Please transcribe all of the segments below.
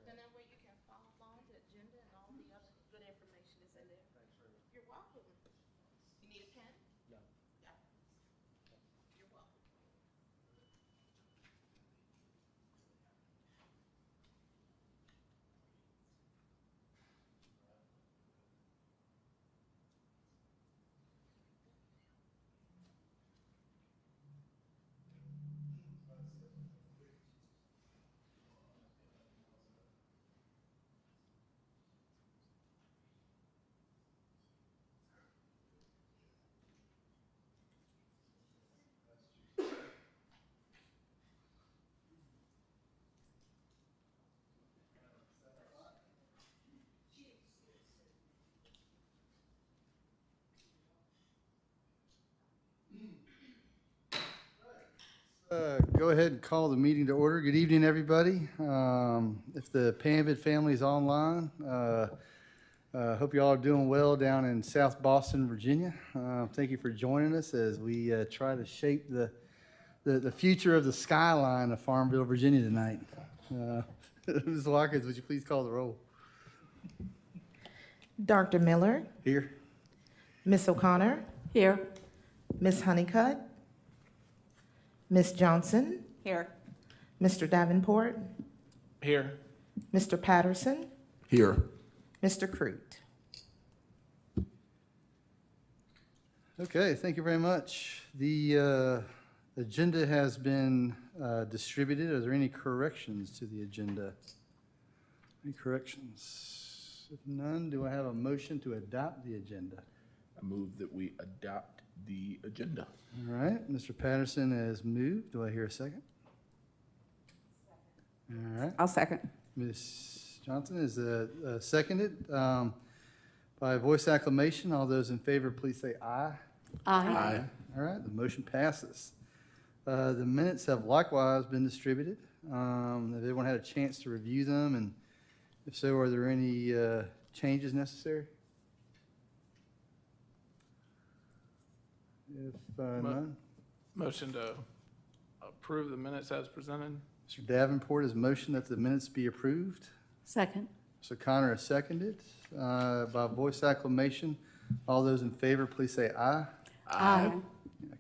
Then that way you can follow along the agenda and all the other good information is in there. You're welcome. You need a pen? No. Yeah. You're welcome. Go ahead and call the meeting to order. Good evening, everybody. If the Panvid family is online, hope you all are doing well down in South Boston, Virginia. Thank you for joining us as we try to shape the future of the skyline of Farmville, Virginia tonight. Ms. Watkins, would you please call the roll? Dr. Miller, Here. Miss O'Connor, Here. Miss Honeycutt, Miss Johnson, Here. Mr. Davenport, Here. Mr. Patterson, Here. Mr. Crute. Okay, thank you very much. The agenda has been distributed. Are there any corrections to the agenda? Any corrections? If none, do I have a motion to adopt the agenda? I move that we adopt the agenda. All right, Mr. Patterson has moved. Do I hear a second? All right, I'll second. Ms. Johnson is seconded by voice acclamation. All those in favor, please say aye. Aye. All right, the motion passes. The minutes have likewise been distributed. Have everyone had a chance to review them? And if so, are there any changes necessary? If none, Motion to approve the minutes as presented. Mr. Davenport has motioned that the minutes be approved. Second. Mr. Connor has seconded by voice acclamation. All those in favor, please say aye. Aye.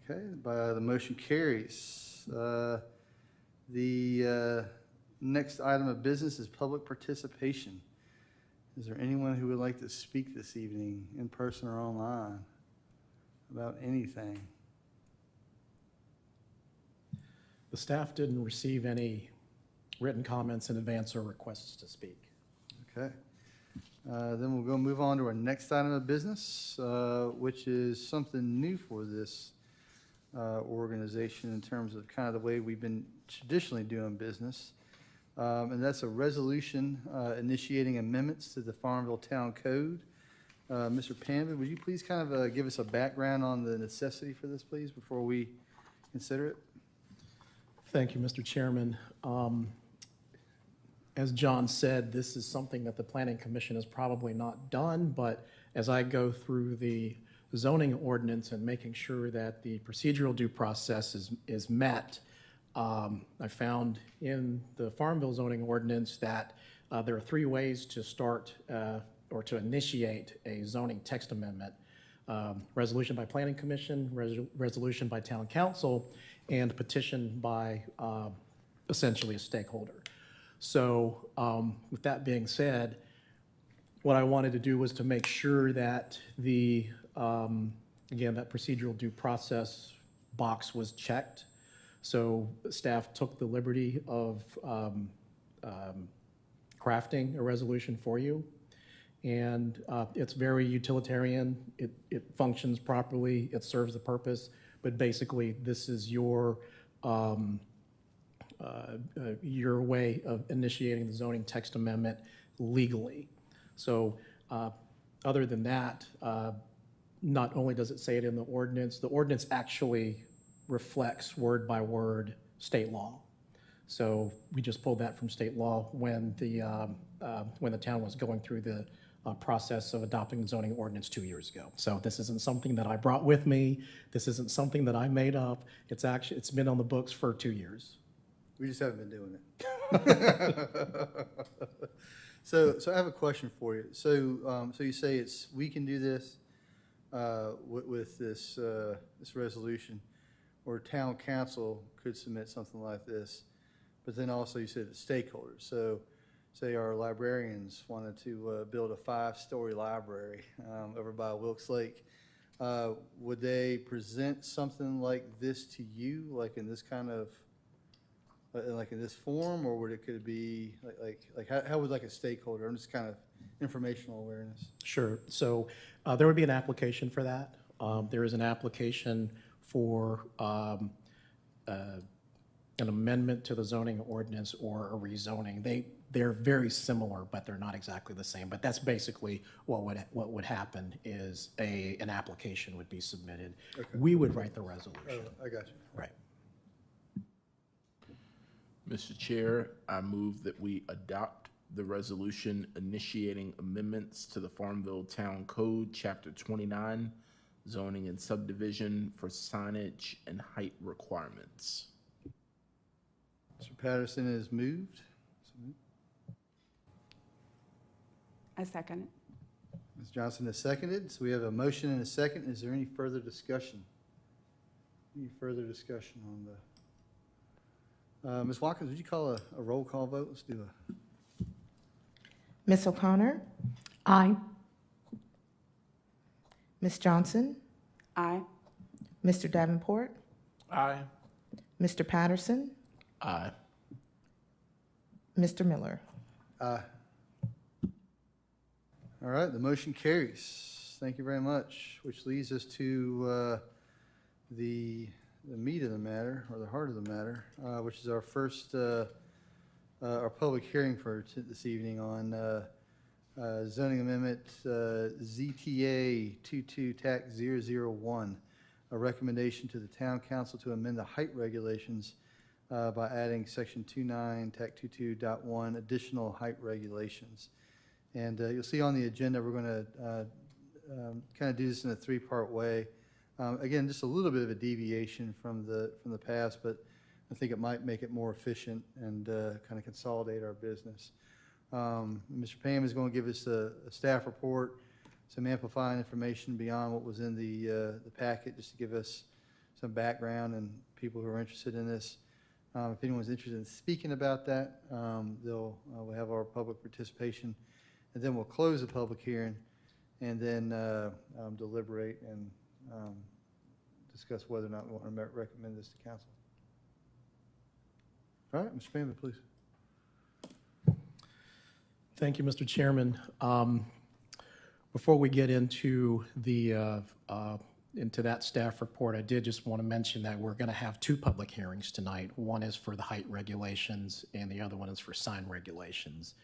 Okay, the motion carries. The next item of business is public participation. Is there anyone who would like to speak this evening, in person or online, about anything? The staff didn't receive any written comments in advance or requests to speak. Okay. Then we'll move on to our next item of business, which is something new for this organization in terms of kind of the way we've been traditionally doing business. And that's a resolution initiating amendments to the Farmville Town Code. Mr. Panvid, would you please kind of give us a background on the necessity for this, please, before we consider it? Thank you, Mr. Chairman. As John said, this is something that the Planning Commission has probably not done, but as I go through the zoning ordinance and making sure that the procedural due process is met, I found in the Farmville zoning ordinance that there are three ways to start or to initiate a zoning text amendment. Resolution by Planning Commission, resolution by Town Council, and petition by essentially a stakeholder. So with that being said, what I wanted to do was to make sure that the, again, that procedural due process box was checked. So staff took the liberty of crafting a resolution for you. And it's very utilitarian. It functions properly. It serves the purpose. But basically, this is your way of initiating the zoning text amendment legally. So other than that, not only does it say it in the ordinance actually reflects word by word state law. So we just pulled that from state law when the town was going through the process of adopting the zoning ordinance 2 years ago. So this isn't something that I brought with me. This isn't something that I made up. It's been on the books for 2 years. We just haven't been doing it. So I have a question for you. So you say we can do this with this resolution, or town council could submit something like this, but then also you said the stakeholders. So say our librarians wanted to build a 5-story library over by Wilkes Lake. Would they present something like this to you, like in this kind of, like in this form, or could it be like how would like a stakeholder? I'm just kind of informational awareness. Sure. So there would be an application for that. There is an application for an amendment to the zoning ordinance or a rezoning. They're very similar, but they're not exactly the same. But that's basically what would happen is an application would be submitted. Okay. We would write the resolution. I got you. Right. Mr. Chair, I move that we adopt the resolution initiating amendments to the Farmville Town Code, Chapter 29, zoning and subdivision for signage and height requirements. Mr. Patterson is moved. I second it. Ms. Johnson is seconded. So we have a motion and a second. Is there any further discussion? Any further discussion on the, Ms. Watkins, would you call a roll call vote? Let's do a. Ms. O'Connor, Aye. Ms. Johnson, Aye. Mr. Davenport, Aye. Mr. Patterson, Aye. Mr. Miller. Aye. All right, the motion carries. Thank you very much, which leads us to the meat of the matter, or the heart of the matter, which is our first, our public hearing for this evening on zoning amendment ZTA 22-001, a recommendation to the town council to amend the height regulations by adding section 29-22.1 additional height regulations. And you'll see on the agenda, we're going to kind of do this in a 3-part way. Again, just a little bit of a deviation from the past, but I think it might make it more efficient and kind of consolidate our business. Mr. Pam is going to give us a staff report, some amplifying information beyond what was in the packet, just to give us some background and people who are interested in this. If anyone's interested in speaking about that, we'll have our public participation. And then we'll close the public hearing and then deliberate and discuss whether or not we want to recommend this to council. All right, Mr. Pamela, please. Thank you, Mr. Chairman. Before we get into that staff report, I did just want to mention that we're going to have 2 public hearings tonight. One is for the height regulations, and the other one is for sign regulations.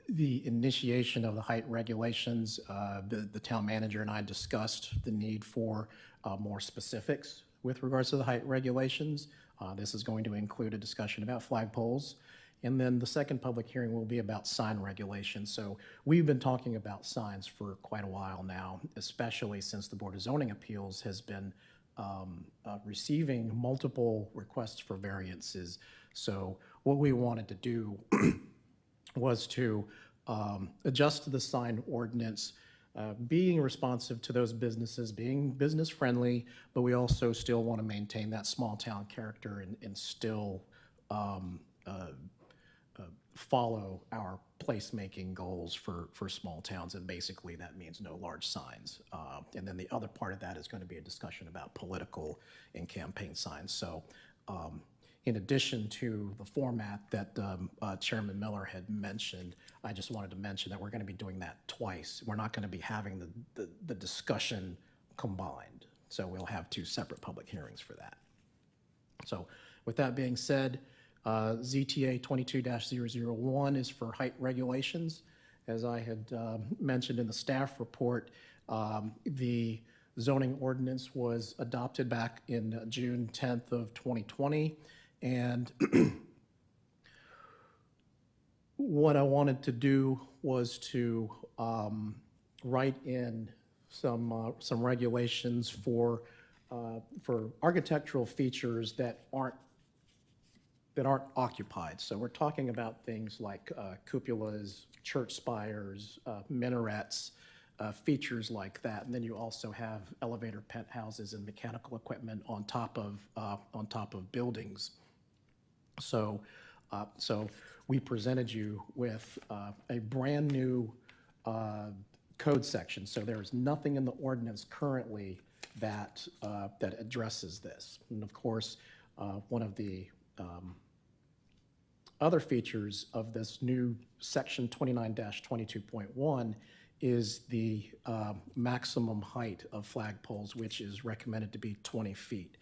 The initiation of the height regulations, the town manager and I discussed the need for more specifics with regards to the height regulations. This is going to include a discussion about flagpoles. And then the second public hearing will be about sign regulations. So we've been talking about signs for quite a while now, especially since the Board of Zoning Appeals has been receiving multiple requests for variances. So what we wanted to do was to adjust the sign ordinance, being responsive to those businesses, being business friendly, but we also still want to maintain that small town character and still follow our placemaking goals for small towns. And basically that means no large signs. And then the other part of that is going to be a discussion about political and campaign signs. So in addition to the format that Chairman Miller had mentioned, I just wanted to mention that we're going to be doing that twice. We're not going to be having the discussion combined. So we'll have 2 separate public hearings for that. So with that being said, ZTA 22-001 is for height regulations. As I had mentioned in the staff report, the zoning ordinance was adopted back in June 10th of 2020. And what I wanted to do was to write in some regulations for for architectural features that aren't occupied. So we're talking about things like cupolas, church spires, minarets, features like that. And then you also have elevator penthouses and mechanical equipment on top of buildings. So we presented you with a brand new code section. So there is nothing in the ordinance currently that addresses this. And of course, one of the other features of this new section 29-22.1 is the maximum height of flagpoles, which is recommended to be 20 feet.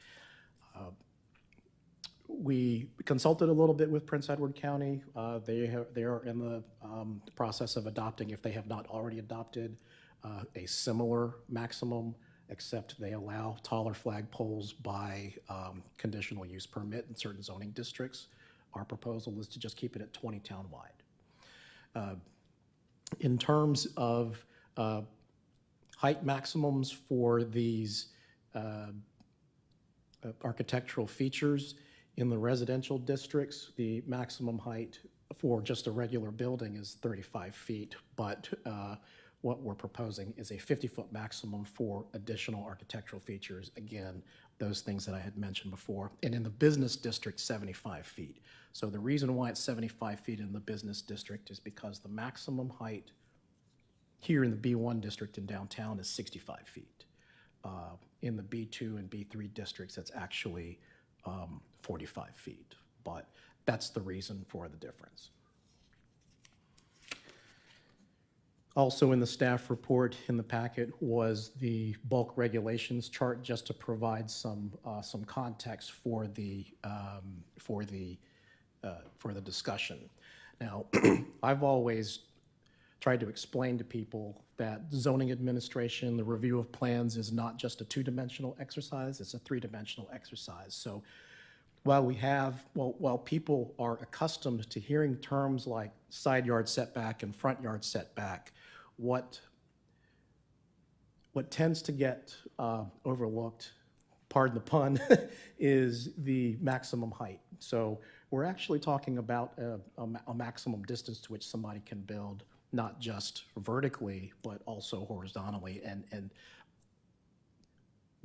We consulted a little bit with Prince Edward County. They are in the process of adopting, if they have not already adopted, a similar maximum, except they allow taller flagpoles by conditional use permit in certain zoning districts. Our proposal is to just keep it at 20 townwide. In terms of height maximums for these architectural features, in the residential districts, the maximum height for just a regular building is 35 feet, but what we're proposing is a 50-foot maximum for additional architectural features. Again, those things that I had mentioned before. And in the business district, 75 feet. So the reason why it's 75 feet in the business district is because the maximum height here in the B1 district in downtown is 65 feet. In the B2 and B3 districts, it's actually 45 feet, but that's the reason for the difference. Also in the staff report in the packet was the bulk regulations chart, just to provide some context for the discussion. Now, I've always tried to explain to people that zoning administration, the review of plans, is not just a two-dimensional exercise, it's a three-dimensional exercise. So while people are accustomed to hearing terms like side yard setback and front yard setback, what tends to get overlooked, pardon the pun, is the maximum height. So we're actually talking about a maximum distance to which somebody can build, not just vertically, but also horizontally. And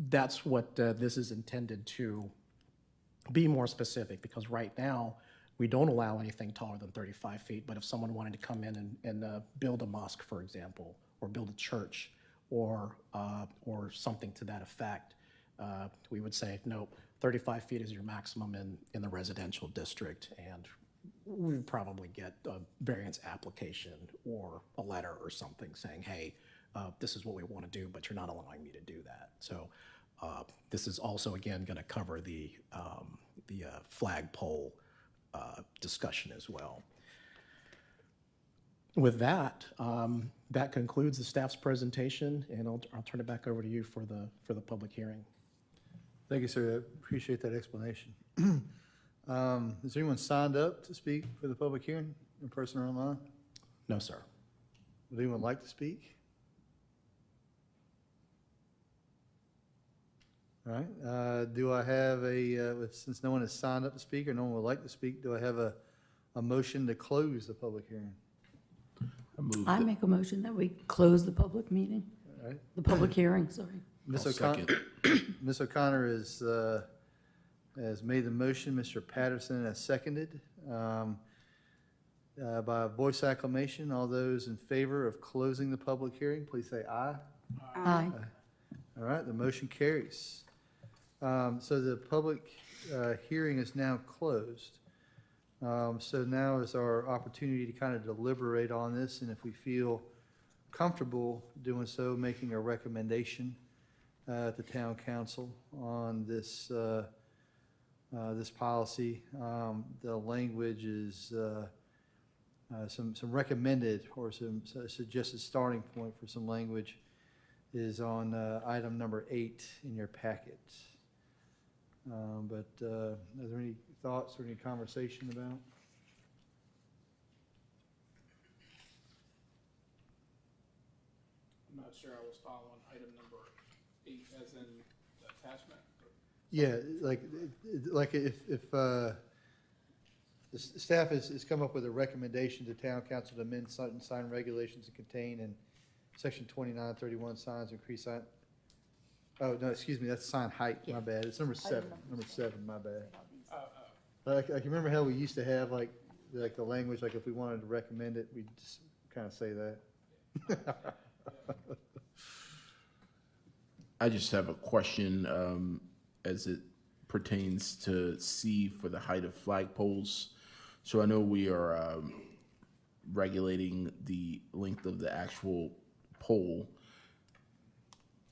that's what this is intended to be more specific, because right now we don't allow anything taller than 35 feet. But if someone wanted to come in and build a mosque, for example, or build a church, or something to that effect, we would say, nope, 35 feet is your maximum in the residential district, and we would probably get a variance application or a letter or something saying, hey, this is what we want to do, but you're not allowing me to do that. So this is also, again, going to cover the flagpole discussion as well. With that, that concludes the staff's presentation, and I'll turn it back over to you for the public hearing. Thank you, sir. I appreciate that explanation. Is anyone signed up to speak for the public hearing, in person or online? No, sir. Would anyone like to speak? All right. Do I have since no one has signed up to speak or no one would like to speak, do I have a motion to close the public hearing? I make a motion that we close the public meeting, All right. the public hearing, sorry. Ms. I'll O'Connor, second. Ms. O'Connor has made the motion. Mr. Patterson has seconded. By voice acclamation, all those in favor of closing the public hearing, please say aye. Aye. All right, the motion carries. So the public hearing is now closed. So now is our opportunity to kind of deliberate on this, and if we feel comfortable doing so, making a recommendation at the town council on this this policy. The language is some recommended or some suggested starting point for some language is on item number 8 in your packet. But are there any thoughts or any conversation about? I'm not sure I was following item number 8 as in attachment? Yeah, like if, the staff has come up with a recommendation to town council to amend certain sign regulations to contain in section 2931 signs increase sign. Oh, no, excuse me, that's sign height, my bad. It's number seven, my bad. I can remember how we used to have like the language, like if we wanted to recommend it, we'd just kind of say that. I just have a question as it pertains to C for the height of flagpoles. So I know we are regulating the length of the actual pole.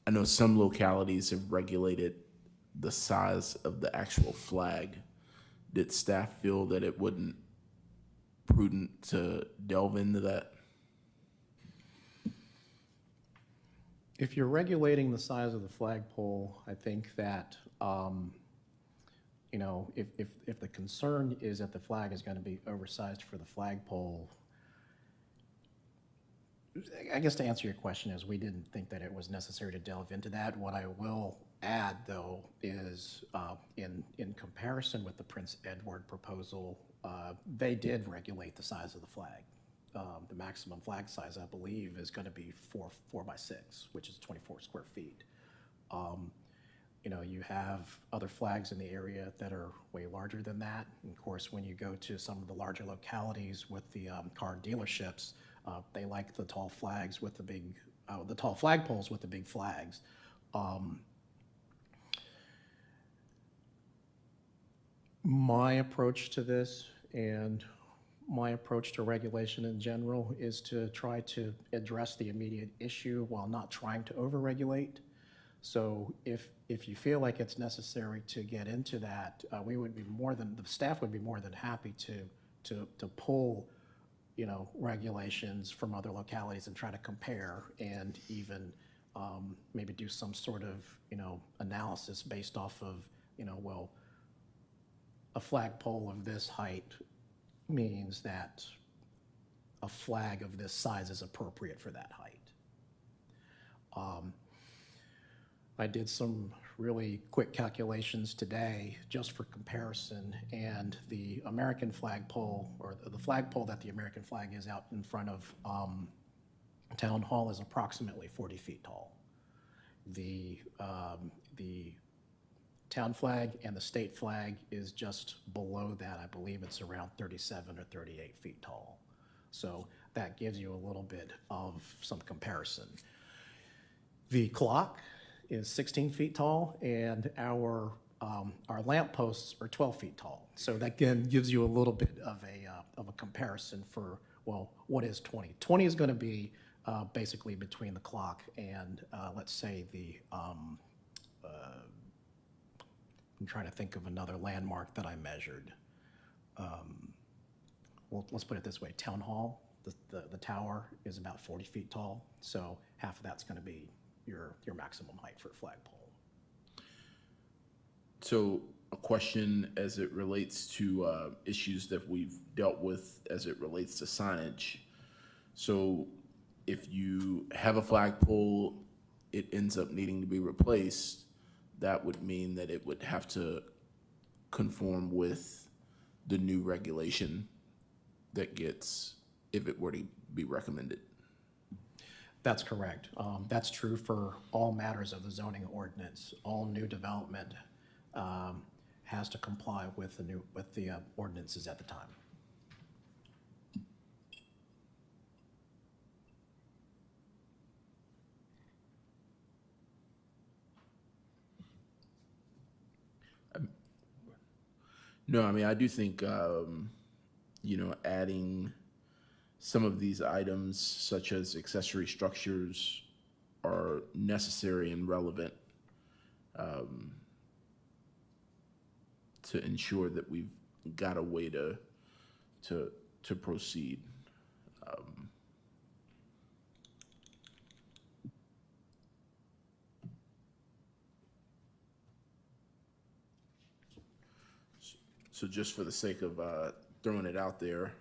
I know some localities have regulated the size of the actual flag. Did staff feel that it wouldn't prudent to delve into that? If you're regulating the size of the flagpole, I think that, you know, if the concern is that the flag is going to be oversized for the flagpole, I guess to answer your question is we didn't think that it was necessary to delve into that. What I will add, though, is in comparison with the Prince Edward proposal, they did regulate the size of the flag. The maximum flag size, I believe, is going to be 4 by 6, which is 24 square feet. You know, you have other flags in the area that are way larger than that. And of course, when you go to some of the larger localities with the car dealerships, they like the tall flags with the tall flagpoles with the big flags. My approach to this and my approach to regulation in general is to try to address the immediate issue while not trying to overregulate. So if you feel like it's necessary to get into that, the staff would be more than happy to pull, you know, regulations from other localities and try to compare and even maybe do some sort of, you know, analysis based off of, you know, well, a flagpole of this height means that a flag of this size is appropriate for that height. I did some really quick calculations today just for comparison, and the American flagpole, or the flagpole that the American flag is out in front of Town Hall, is approximately 40 feet tall. The town flag and the state flag is just below that. I believe it's around 37 or 38 feet tall. So that gives you a little bit of some comparison. The clock is 16 feet tall, and our lamp posts are 12 feet tall. So that again gives you a little bit of a comparison for, well, what is 20? 20 is going to be basically between the clock and let's say I'm trying to think of another landmark that I measured. Well, let's put it this way: Town Hall, the tower is about 40 feet tall, so half of that's going to be your maximum height for a flagpole. So a question as it relates to issues that we've dealt with as it relates to signage. So if you have a flagpole, it ends up needing to be replaced, that would mean that it would have to conform with the new regulation that gets, if it were to be recommended. That's correct. That's true for all matters of the zoning ordinance. All new development has to comply with the ordinances at the time. No, I mean, I do think, you know, adding some of these items, such as accessory structures, are necessary and relevant to ensure that we've got a way to proceed. So just for the sake of throwing it out there,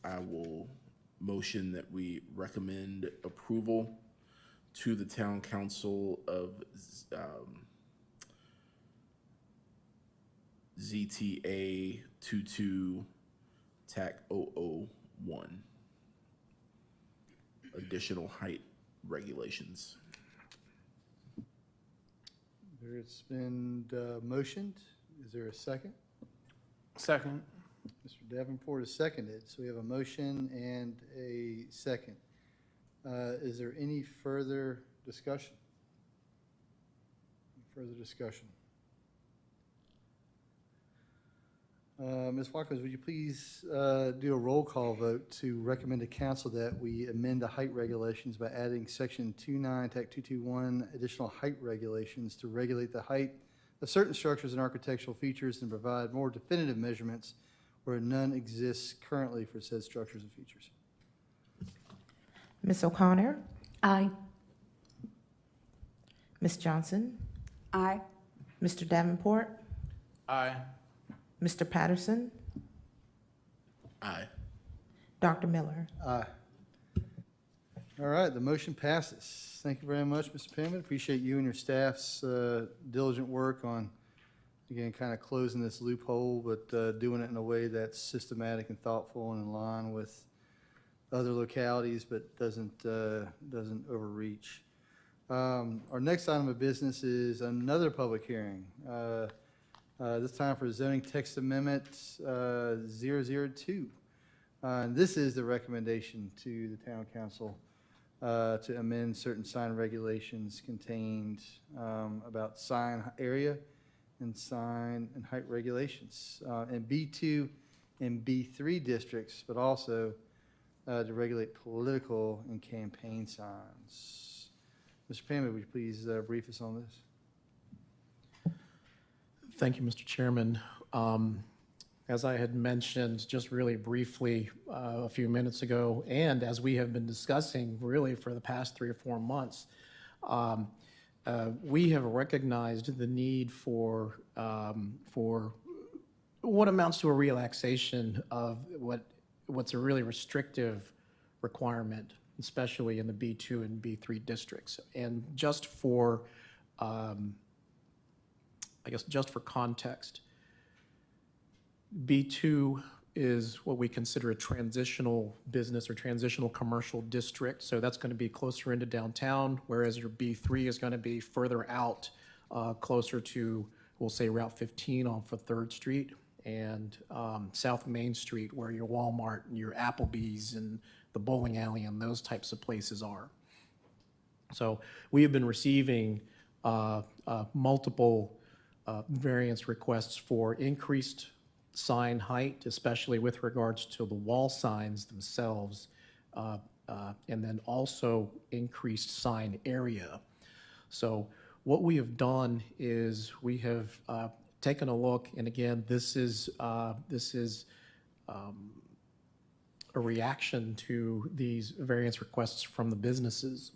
I will motion that we recommend approval to the Town Council of ZTA 22 TAC 001. Additional height regulations. It's been motioned. Is there a second? Second. Mr. Davenport is seconded. So we have a motion and a second. Is there any further discussion? Further discussion? Ms. Watkins, would you please do a roll call vote to recommend to council that we amend the height regulations by adding section 29, TAC 221, additional height regulations to regulate the height of certain structures and architectural features and provide more definitive measurements where none exists currently for said structures and features? Ms. O'Connor, Aye. Ms. Johnson, Aye. Mr. Davenport, Aye. Mr. Patterson, Aye. Dr. Miller. Aye. All right, the motion passes. Thank you very much, Mr. Pittman. Appreciate you and your staff's diligent work on, again, kind of closing this loophole, but doing it in a way that's systematic and thoughtful and in line with other localities, but doesn't overreach. Our next item of business is another public hearing. This time for zoning text amendment 002. And this is the recommendation to the town council to amend certain sign regulations contained about sign area and sign and height regulations in B2 and B3 districts, but also to regulate political and campaign signs. Mr. Payman, would you please brief us on this? Thank you, Mr. Chairman. As I had mentioned just really briefly a few minutes ago, and as we have been discussing really for the past 3 or 4 months, we have recognized the need for what amounts to a relaxation of what's a really restrictive requirement, especially in the B2 and B3 districts. And just for I guess just for context, B2 is what we consider a transitional business or transitional commercial district. So that's going to be closer into downtown, whereas your B3 is going to be further out, closer to, we'll say, Route 15 off of 3rd Street and South Main Street, where your Walmart and your Applebee's and the bowling alley and those types of places are. So we have been receiving multiple variance requests for increased sign height, especially with regards to the wall signs themselves, and then also increased sign area. So what we have done is we have taken a look, and again, this is a reaction to these variance requests from the businesses.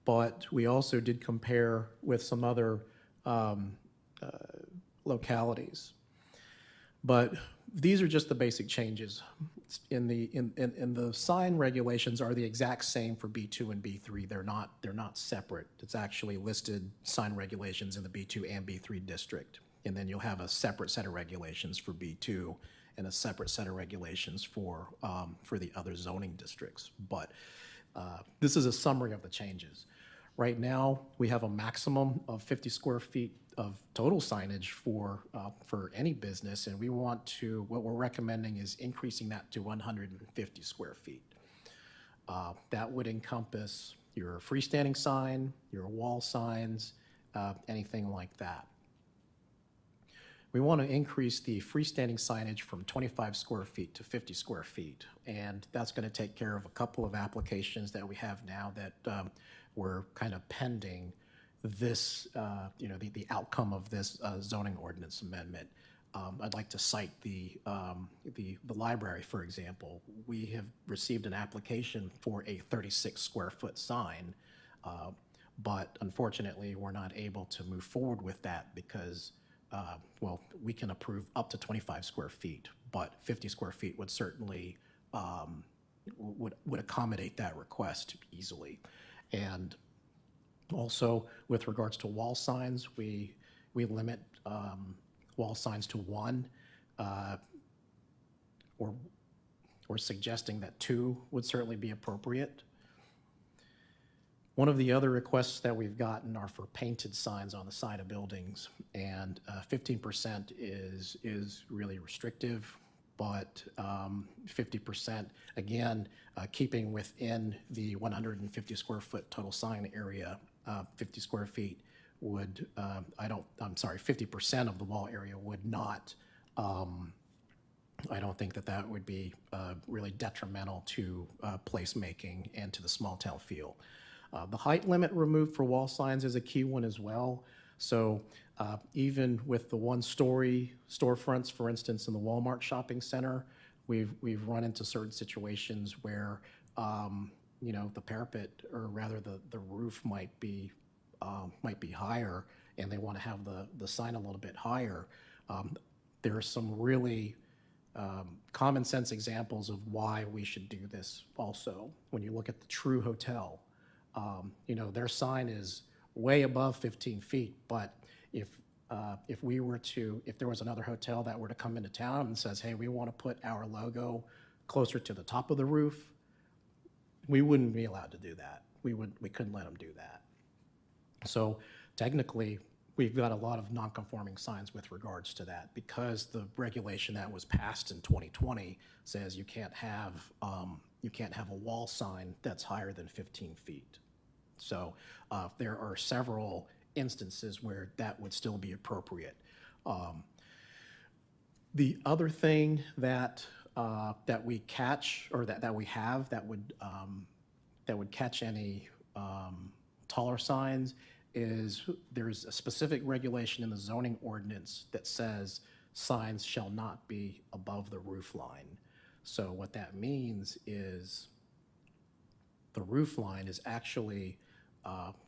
But we also did compare with some other localities. But these are just the basic changes. In the sign regulations are the exact same for B2 and B3. They're not separate. It's actually listed sign regulations in the B2 and B3 district. And then you'll have a separate set of regulations for B2 and a separate set of regulations for the other zoning districts. But this is a summary of the changes. Right now, we have a maximum of 50 square feet of total signage for any business, and what we're recommending is increasing that to 150 square feet. That would encompass your freestanding sign, your wall signs, anything like that. We want to increase the freestanding signage from 25 square feet to 50 square feet, and that's going to take care of a couple of applications that we have now that we're kind of pending this, the outcome of this zoning ordinance amendment. I'd like to cite the library, for example. We have received an application for a 36 square foot sign, but unfortunately, we're not able to move forward with that because we can approve up to 25 square feet, but 50 square feet would certainly would accommodate that request easily. And also, with regards to wall signs, we limit wall signs to one, or suggesting that two would certainly be appropriate. One of the other requests that we've gotten are for painted signs on the side of buildings, and 15% is really restrictive, but 50%, again, keeping within the 150 square foot total sign area, 50 square feet would, 50% of the wall area would not, I don't think that would be really detrimental to placemaking and to the small town feel. The height limit removed for wall signs is a key one as well. So even with the one-story storefronts, for instance, in the Walmart shopping center, we've run into certain situations where the parapet, or rather the roof, might be higher, and they want to have the sign a little bit higher. There are some really common sense examples of why we should do this also. When you look at the True Hotel, their sign is way above 15 feet, but if there was another hotel that were to come into town and says, hey, we want to put our logo closer to the top of the roof, we wouldn't be allowed to do that. We couldn't let them do that. So technically, we've got a lot of non-conforming signs with regards to that, because the regulation that was passed in 2020 says you can't have a wall sign that's higher than 15 feet. So there are several instances where that would still be appropriate. The other thing that we catch, or that we have, that would catch any taller signs, is there's a specific regulation in the zoning ordinance that says signs shall not be above the roof line. So what that means is the roof line is actually,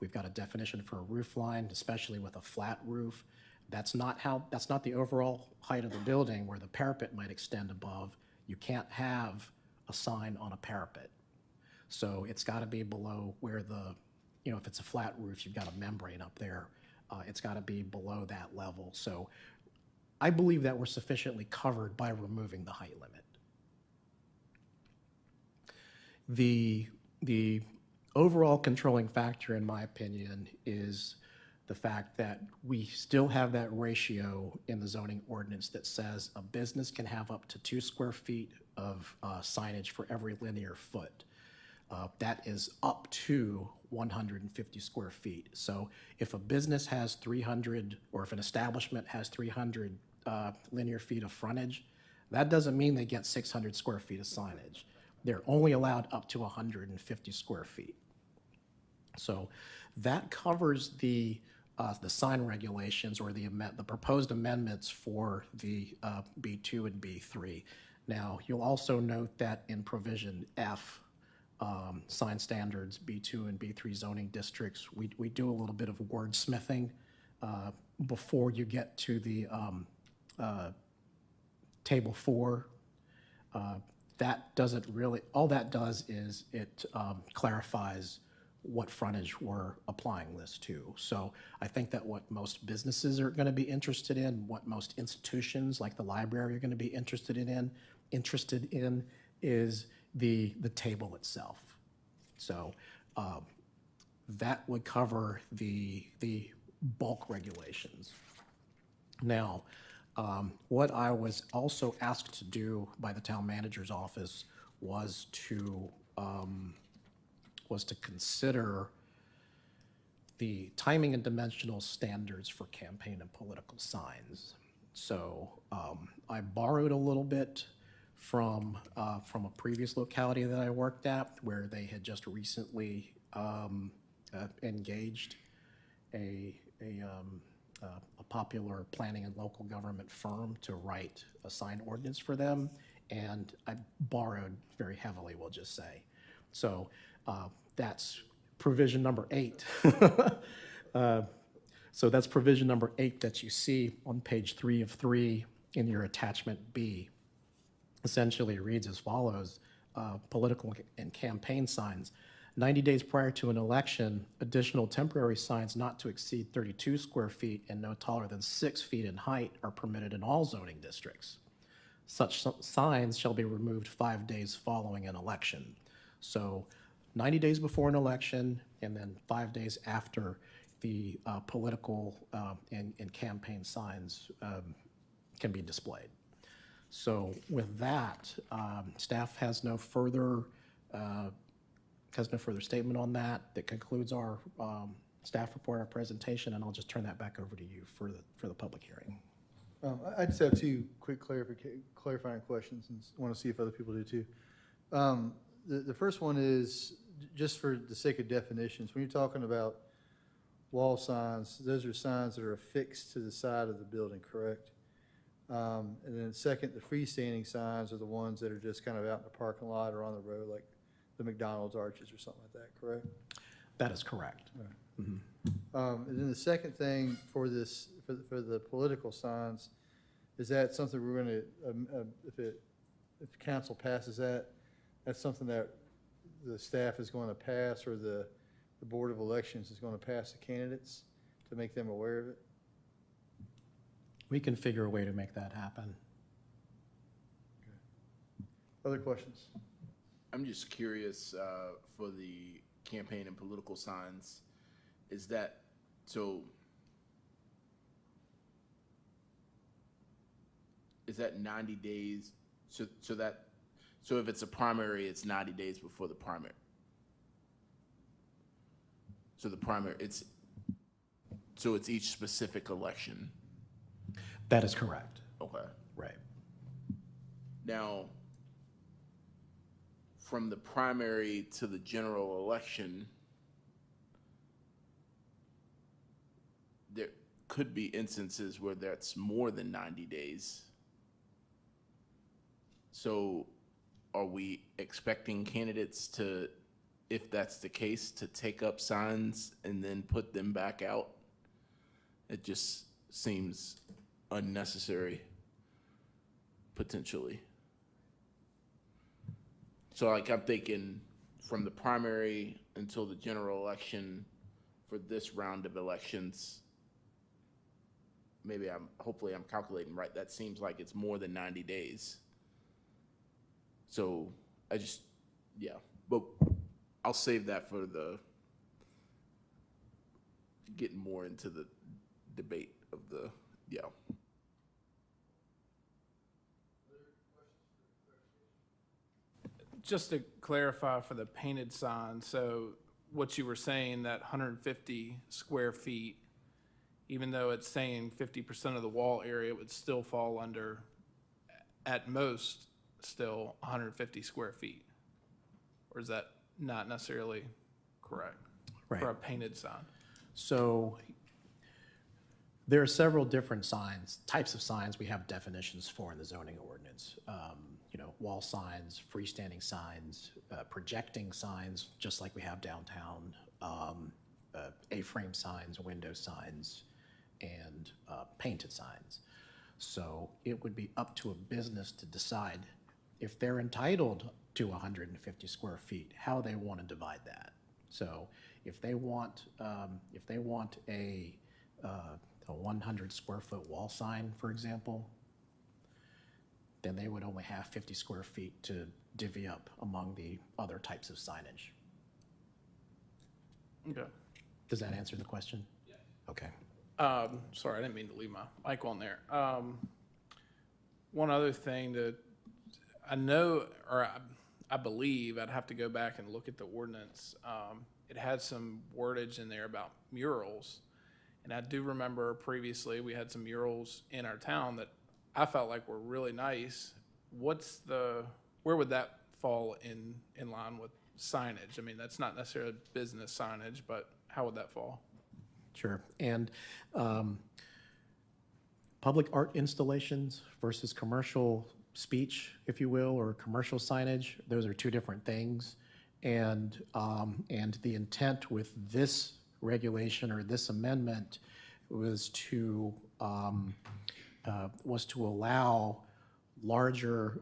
we've got a definition for a roof line, especially with a flat roof. That's not the overall height of the building where the parapet might extend above. You can't have a sign on a parapet. So it's got to be below where if it's a flat roof, you've got a membrane up there. It's got to be below that level. So I believe that we're sufficiently covered by removing the height limit. The overall controlling factor, in my opinion, is the fact that we still have that ratio in the zoning ordinance that says a business can have up to 2 square feet of signage for every linear foot. That is up to 150 square feet. So if a business has 300, or if an establishment has 300 linear feet of frontage, that doesn't mean they get 600 square feet of signage. They're only allowed up to 150 square feet. So that covers the sign regulations, or the proposed amendments for the B2 and B3. Now, you'll also note that in provision F, sign standards, B2 and B3 zoning districts, we do a little bit of wordsmithing before you get to the table 4. That doesn't really, all that does is it clarifies what frontage we're applying this to. So I think that what most businesses are going to be interested in, what most institutions like the library are going to be interested in is the table itself. So that would cover the bulk regulations. Now, what I was also asked to do by the town manager's office was to consider the timing and dimensional standards for campaign and political signs. So I borrowed a little bit from a previous locality that I worked at, where they had just recently engaged a popular planning and local government firm to write a sign ordinance for them, and I borrowed very heavily, we'll just say. So that's provision number 8. So that's provision number 8 that you see on page 3 of 3 in your attachment B. Essentially reads as follows: political and campaign signs. 90 days prior to an election, additional temporary signs not to exceed 32 square feet and no taller than 6 feet in height are permitted in all zoning districts. Such signs shall be removed 5 days following an election. So 90 days before an election and then 5 days after the political and campaign signs can be displayed. So with that, staff has no further statement on that. That concludes our staff report, our presentation, and I'll just turn that back over to you for the public hearing. I just have two quick clarifying questions, and want to see if other people do too. The first one is, just for the sake of definitions, when you're talking about wall signs, those are signs that are affixed to the side of the building, correct? And then second, the freestanding signs are the ones that are just kind of out in the parking lot or on the road, like the McDonald's arches or something like that, correct? That is correct. And then the second thing for this, for the political signs, is that something we're going to, if council passes that, that's something that the staff is going to pass, or the Board of Elections is going to pass the candidates to make them aware of it? We can figure a way to make that happen. Other questions? I'm just curious, for the campaign and political signs, is that, is that 90 days, so if it's a primary, it's 90 days before the primary? So the primary, it's each specific election? That is correct. Okay. Right. Now, from the primary to the general election, there could be instances where that's more than 90 days. So are we expecting candidates to, if that's the case, to take up signs and then put them back out? It just seems unnecessary, potentially. So like, I'm thinking from the primary until the general election for this round of elections, hopefully I'm calculating right, that seems like it's more than 90 days. So but I'll save that for getting more into the debate of Just to clarify for the painted sign, so what you were saying, that 150 square feet, even though it's saying 50% of the wall area would still fall under, at most, still 150 square feet? Or is that not necessarily correct? Right. For a painted sign? So there are several different types of signs we have definitions for in the zoning ordinance. Wall signs, freestanding signs, projecting signs, just like we have downtown, A-frame signs, window signs, and painted signs. So it would be up to a business to decide if they're entitled to 150 square feet, how they want to divide that. So if they want a 100 square foot wall sign, for example, then they would only have 50 square feet to divvy up among the other types of signage. Okay. Does that answer the question? Yeah. Okay. Sorry, I didn't mean to leave my mic on there. One other thing that I know, or I believe, I'd have to go back and look at the ordinance. It had some wordage in there about murals. And I do remember previously we had some murals in our town that I felt like were really nice. Where would that fall in line with signage? I mean, that's not necessarily business signage, but how would that fall? Sure. And public art installations versus commercial speech, if you will, or commercial signage, those are two different things. And the intent with this regulation or this amendment was to allow larger,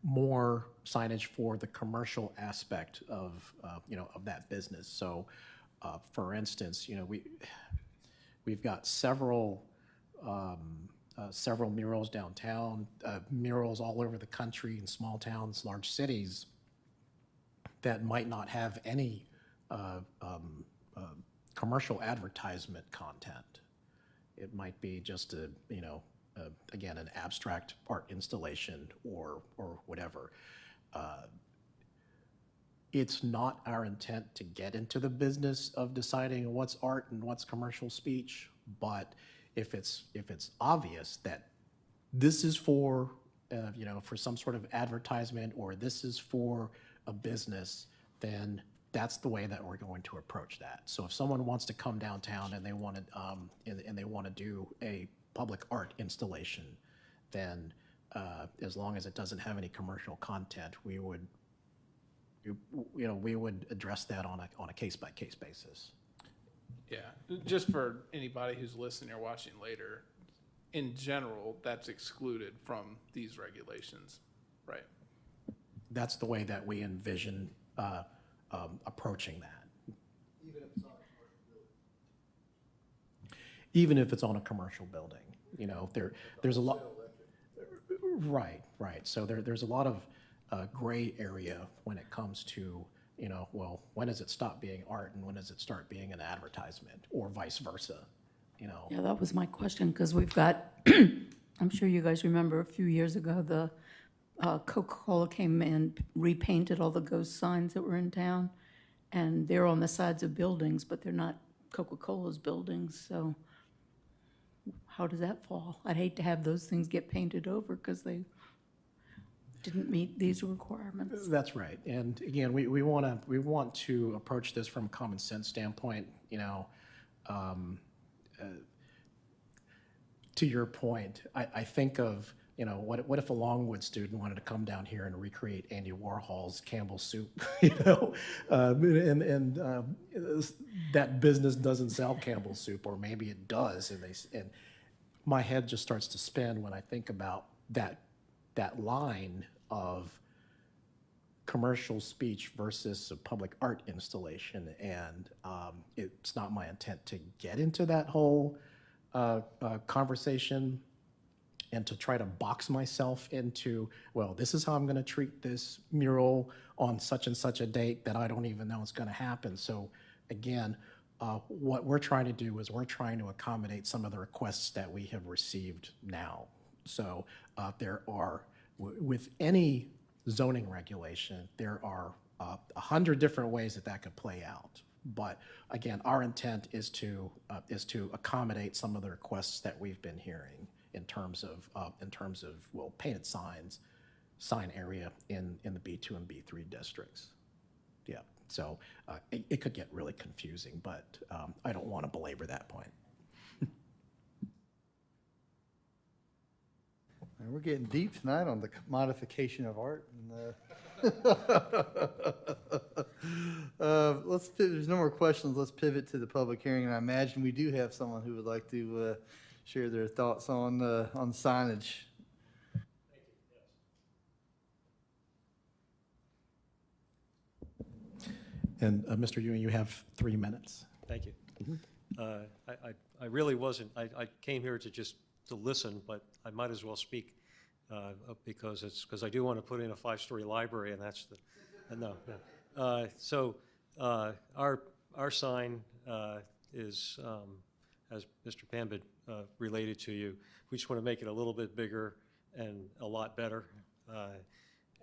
more signage for the commercial aspect of, of that business. So, for instance, we've got several murals downtown, murals all over the country in small towns, large cities that might not have any commercial advertisement content. It might be just again, an abstract art installation or whatever. It's not our intent to get into the business of deciding what's art and what's commercial speech, but if it's obvious that this is for for some sort of advertisement or this is for a business, then that's the way that we're going to approach that. So if someone wants to come downtown and they want to do a public art installation, then as long as it doesn't have any commercial content, we would address that on a case-by-case basis. Yeah, just for anybody who's listening or watching later, in general, that's excluded from these regulations, right? That's the way that we envision approaching that. Even if it's on a commercial building, there's a lot. Right. So there's a lot of gray area when it comes to, well, when does it stop being art and when does it start being an advertisement, or vice versa, Yeah, that was my question, because we've got, I'm sure you guys remember a few years ago, the Coca-Cola came and repainted all the ghost signs that were in town, and they're on the sides of buildings, but they're not Coca-Cola's buildings, so how does that fall? I'd hate to have those things get painted over because they didn't meet these requirements. That's right. And again, we want to approach this from a common sense standpoint. To your point, I think of, what if a Longwood student wanted to come down here and recreate Andy Warhol's Campbell's soup, and that business doesn't sell Campbell's soup, or maybe it does, and my head just starts to spin when I think about that line of commercial speech versus a public art installation, and it's not my intent to get into that whole conversation and to try to box myself into, well, this is how I'm going to treat this mural on such and such a date that I don't even know it's going to happen. So again, what we're trying to do is we're trying to accommodate some of the requests that we have received now. So there are, with any zoning regulation, there are 100 different ways that could play out. But again, our intent is to accommodate some of the requests that we've been hearing in terms of well, painted signs, sign area in the B2 and B3 districts. Yeah, so it could get really confusing, but I don't want to belabor that point. And we're getting deep tonight on the modification of art. And, let's pivot. There's no more questions. Let's pivot to the public hearing. And I imagine we do have someone who would like to share their thoughts on signage. And Mr. Ewing, you have 3 minutes. Thank you. I really wasn't, I came here to listen, but I might as well speak because I do want to put in a 5-story library, and that's no. So our sign is, as Mr. Pambid related to you, we just want to make it a little bit bigger and a lot better.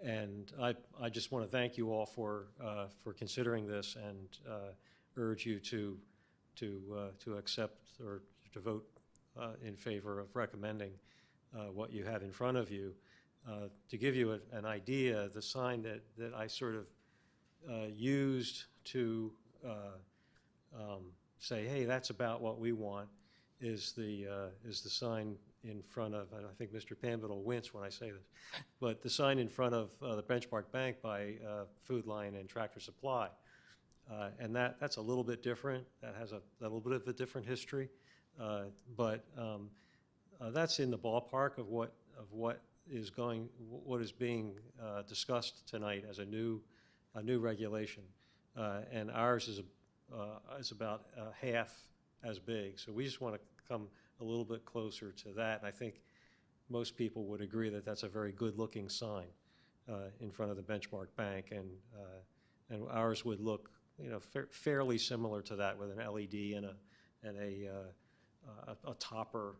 And I just want to thank you all for considering this, and urge you to accept or to vote in favor of recommending what you have in front of you. To give you an idea, the sign that I sort of used to say, hey, that's about what we want, is the sign in front of, and I think Mr. Pambit will wince when I say this, but the sign in front of the Benchmark Bank by Food Lion and Tractor Supply. And that's a little bit different. That has a little bit of a different history, but that's in the ballpark of what what is being discussed tonight as a new regulation, and ours is about half as big. So we just want to come a little bit closer to that. And I think most people would agree that that's a very good-looking sign in front of the Benchmark Bank, and ours would look, fairly similar to that with an LED and a topper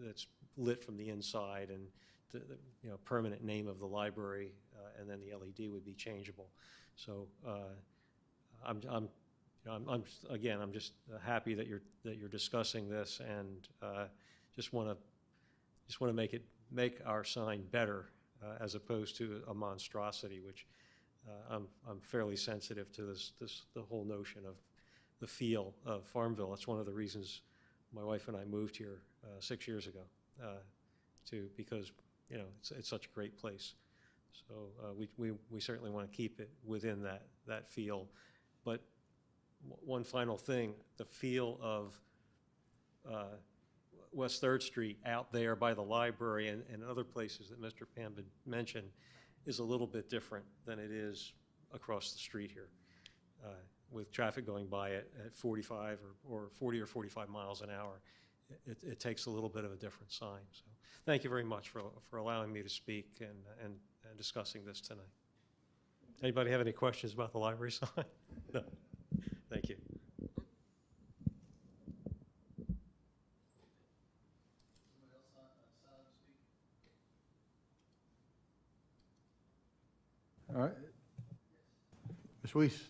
that's lit from the inside, and the permanent name of the library, and then the LED would be changeable. So I'm just happy that you're discussing this, and just want to make our sign better as opposed to a monstrosity, which I'm fairly sensitive to the whole notion of the feel of Farmville. It's one of the reasons my wife and I moved here 6 years ago, because it's such a great place. So we certainly want to keep it within that feel. But one final thing, the feel of West 3rd Street out there by the library and other places that Mr. Pambid mentioned is a little bit different than it is across the street here, with traffic going by at 45 or 40 or 45 miles an hour. It takes a little bit of a different sign. So thank you very much for allowing me to speak and discussing this tonight. Anybody have any questions about the library sign? No. Thank you. All right. Ms. Weiss.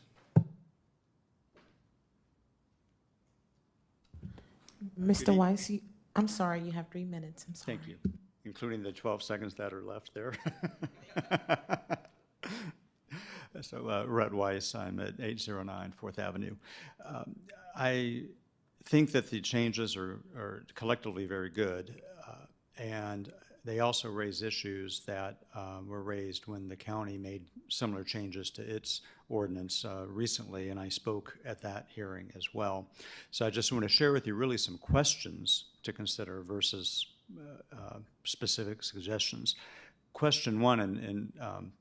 Mr. Weiss, I'm sorry, you have 3 minutes. I'm sorry. Thank you, including the 12 seconds that are left there. So, Rhett Weiss, I'm at 809 4th Avenue. I think that the changes are collectively very good, and they also raise issues that were raised when the county made similar changes to its ordinance recently, and I spoke at that hearing as well. So I just want to share with you really some questions to consider versus specific suggestions. Question one, and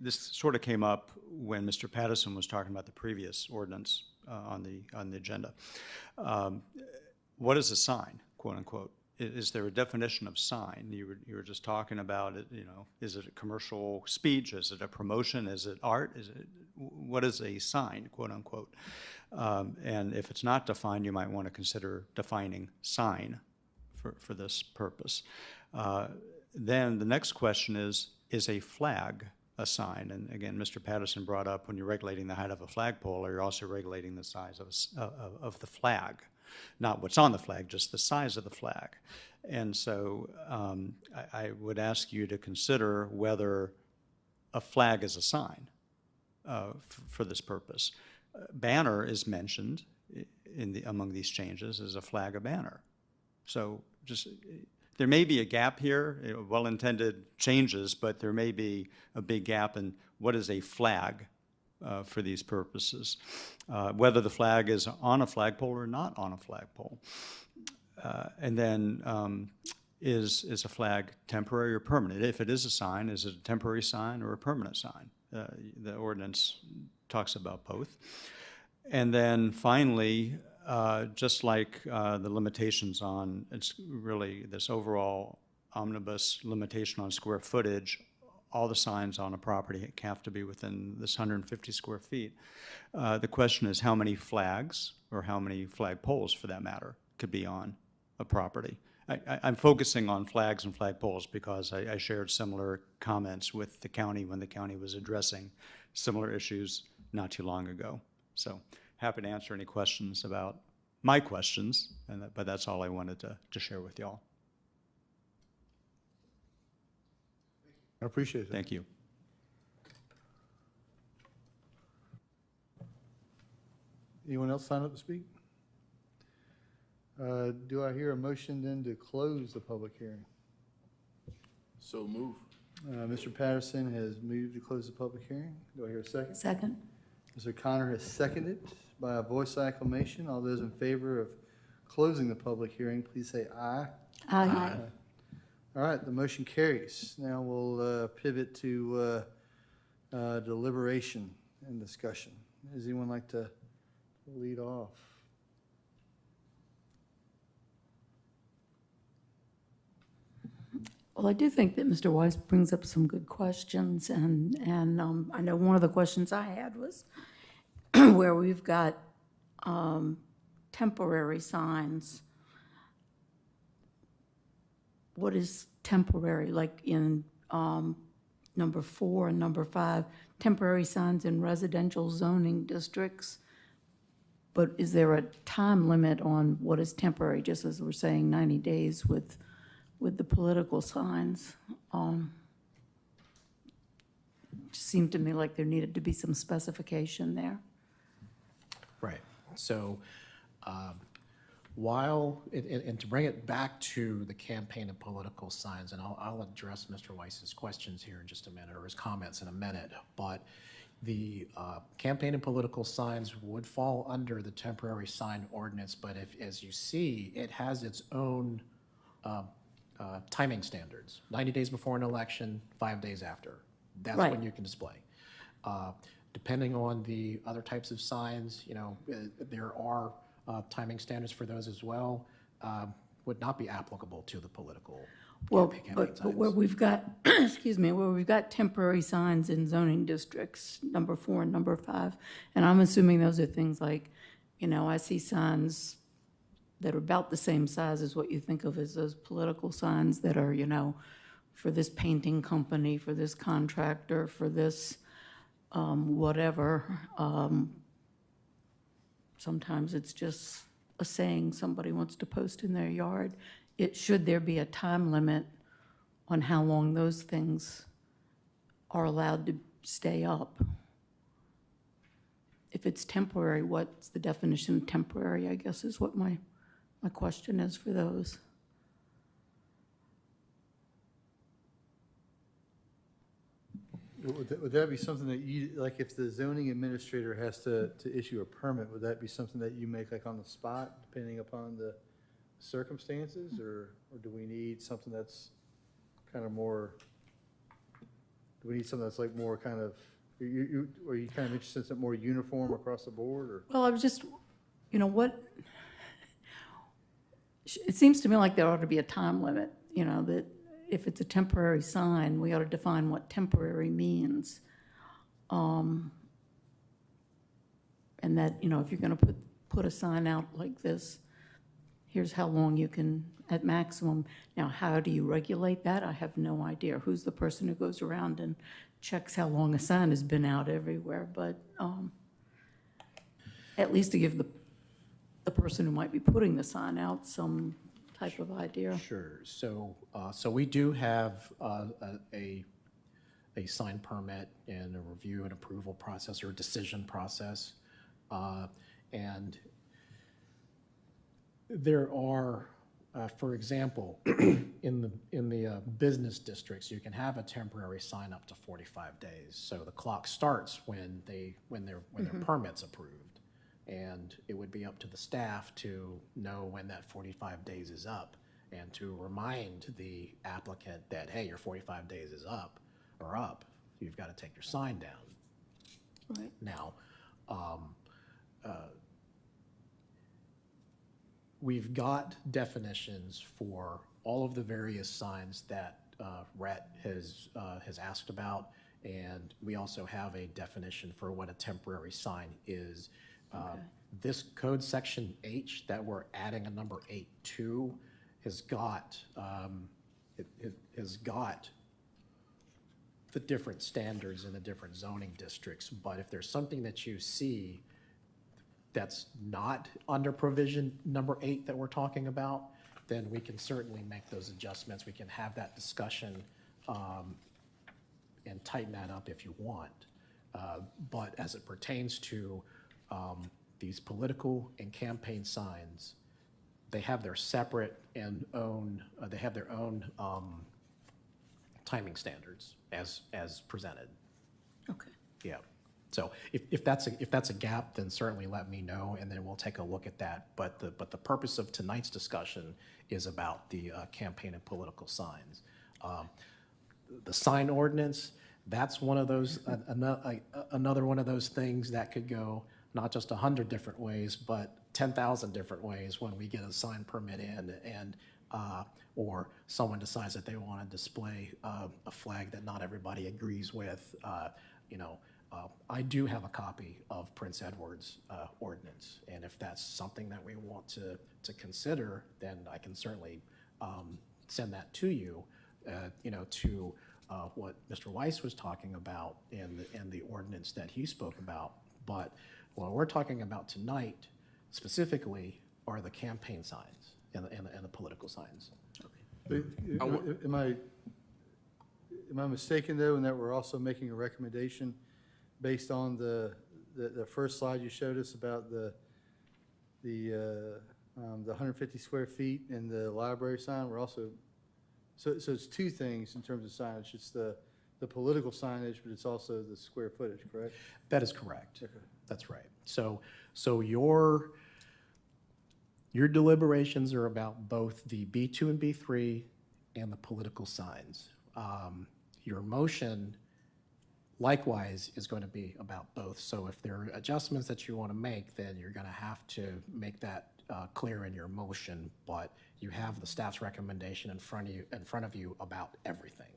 this sort of came up when Mr. Patterson was talking about the previous ordinance on the agenda. What is a sign, quote unquote? Is there a definition of sign? You were just talking about it. Is it a commercial speech? Is it a promotion? Is it art? What is a sign, quote unquote? And if it's not defined, you might want to consider defining sign for this purpose. Then the next question is a flag a sign? And again, Mr. Patterson brought up when you're regulating the height of a flagpole, or you're also regulating the size of the flag. Not what's on the flag, just the size of the flag. And so I would ask you to consider whether a flag is a sign for this purpose. Banner is mentioned among these changes as a flag, a banner. So just there may be a gap here, well-intended changes, but there may be a big gap in what is a flag for these purposes, whether the flag is on a flagpole or not on a flagpole. And then is a flag temporary or permanent? If it is a sign, is it a temporary sign or a permanent sign? The ordinance talks about both. And then finally, just like the limitations on, it's really this overall omnibus limitation on square footage, all the signs on a property have to be within this 150 square feet. The question is how many flags, or how many flagpoles for that matter, could be on a property. I'm focusing on flags and flagpoles because I shared similar comments with the county when the county was addressing similar issues not too long ago. So happy to answer any questions about my questions, but that's all I wanted to share with y'all. I appreciate it. Thank you. Anyone else sign up to speak? Do I hear a motion then to close the public hearing? So move. Mr. Patterson has moved to close the public hearing. Do I hear a second? Second? Mr. Connor has seconded by a voice acclamation. All those in favor of closing the public hearing, please say aye. Aye. All All right, the motion carries. Now we'll pivot to deliberation and discussion. Does anyone like to lead off? Well, I do think that Mr. Weiss brings up some good questions, and I know one of the questions I had was where we've got temporary signs. What is temporary, like in number 4 and number 5, temporary signs in residential zoning districts? But is there a time limit on what is temporary, just as we're saying 90 days with the political signs? It seemed to me like there needed to be some specification there. Right. So while, and to bring it back to the campaign and political signs, and I'll address Mr. Weiss's questions here in just a minute, or his comments in a minute, but the campaign and political signs would fall under the temporary sign ordinance, but as you see, it has its own timing standards. 90 days before an election, 5 days after. That's Right. when you can display. Depending on the other types of signs, there are timing standards for those as well. Would not be applicable to the political Well, campaign but signs. where we've got, excuse me, where we've got temporary signs in zoning districts, number 4 and number 5, and I'm assuming those are things like, I see signs that are about the same size as what you think of as those political signs that are, for this painting company, for this contractor, for this whatever. Sometimes it's just a saying somebody wants to post in their yard. Should there be a time limit on how long those things are allowed to stay up? If it's temporary, what's the definition of temporary, I guess, is what my question is for those. Would that be something that you, like if the zoning administrator has to issue a permit, would that be something that you make like on the spot, depending upon the circumstances, or do we need something that's kind of more, do we need something that's like more kind of, are you kind of interested in something more uniform across the board, or? Well, I was just, it seems to me like there ought to be a time limit, that if it's a temporary sign, we ought to define what temporary means. And that, if you're gonna put a sign out like this, here's how long you can, at maximum. Now, how do you regulate that? I have no idea. Who's the person who goes around and checks how long a sign has been out everywhere? But at least to give the person who might be putting the sign out some type of idea. Sure. So we do have a sign permit and a review and approval process, or a decision process. And there are, for example, in the business districts, you can have a temporary sign up to 45 days. So the clock starts when their permit's approved. And it would be up to the staff to know when that 45 days is up and to remind the applicant that, hey, your 45 days is up, you've got to take your sign down. Right. Now, we've got definitions for all of the various signs that Rhett has asked about, and we also have a definition for what a temporary sign is. This code section H that we're adding a number 8 to has got it has got the different standards in the different zoning districts. But if there's something that you see that's not under provision number 8 that we're talking about, then we can certainly make those adjustments. We can have that discussion and tighten that up if you want. But as it pertains to these political and campaign signs, they have their separate and own, they have their own timing standards as presented. Okay. Yeah. So if that's a gap, then certainly let me know, and then we'll take a look at that. But the purpose of tonight's discussion is about the campaign and political signs. The sign ordinance, that's one of those, another one of those things that could go not just 100 different ways, but 10,000 different ways when we get a sign permit in, and or someone decides that they want to display a flag that not everybody agrees with. I do have a copy of Prince Edward's ordinance, and if that's something that we want to consider, then I can certainly send that to you, to what Mr. Weiss was talking about and the ordinance that he spoke about. But what we're talking about tonight specifically are the campaign signs and the political signs. Am I mistaken, though, in that we're also making a recommendation based on the first slide you showed us about the 150 square feet and the library sign? We're also, so it's two things in terms of signage. It's the political signage, but it's also the square footage, correct? That is correct. Okay. That's right. So your deliberations are about both the B2 and B3 and the political signs. Your motion likewise is going to be about both. So if there are adjustments that you want to make, then you're going to have to make that clear in your motion, but you have the staff's recommendation in front of you about everything.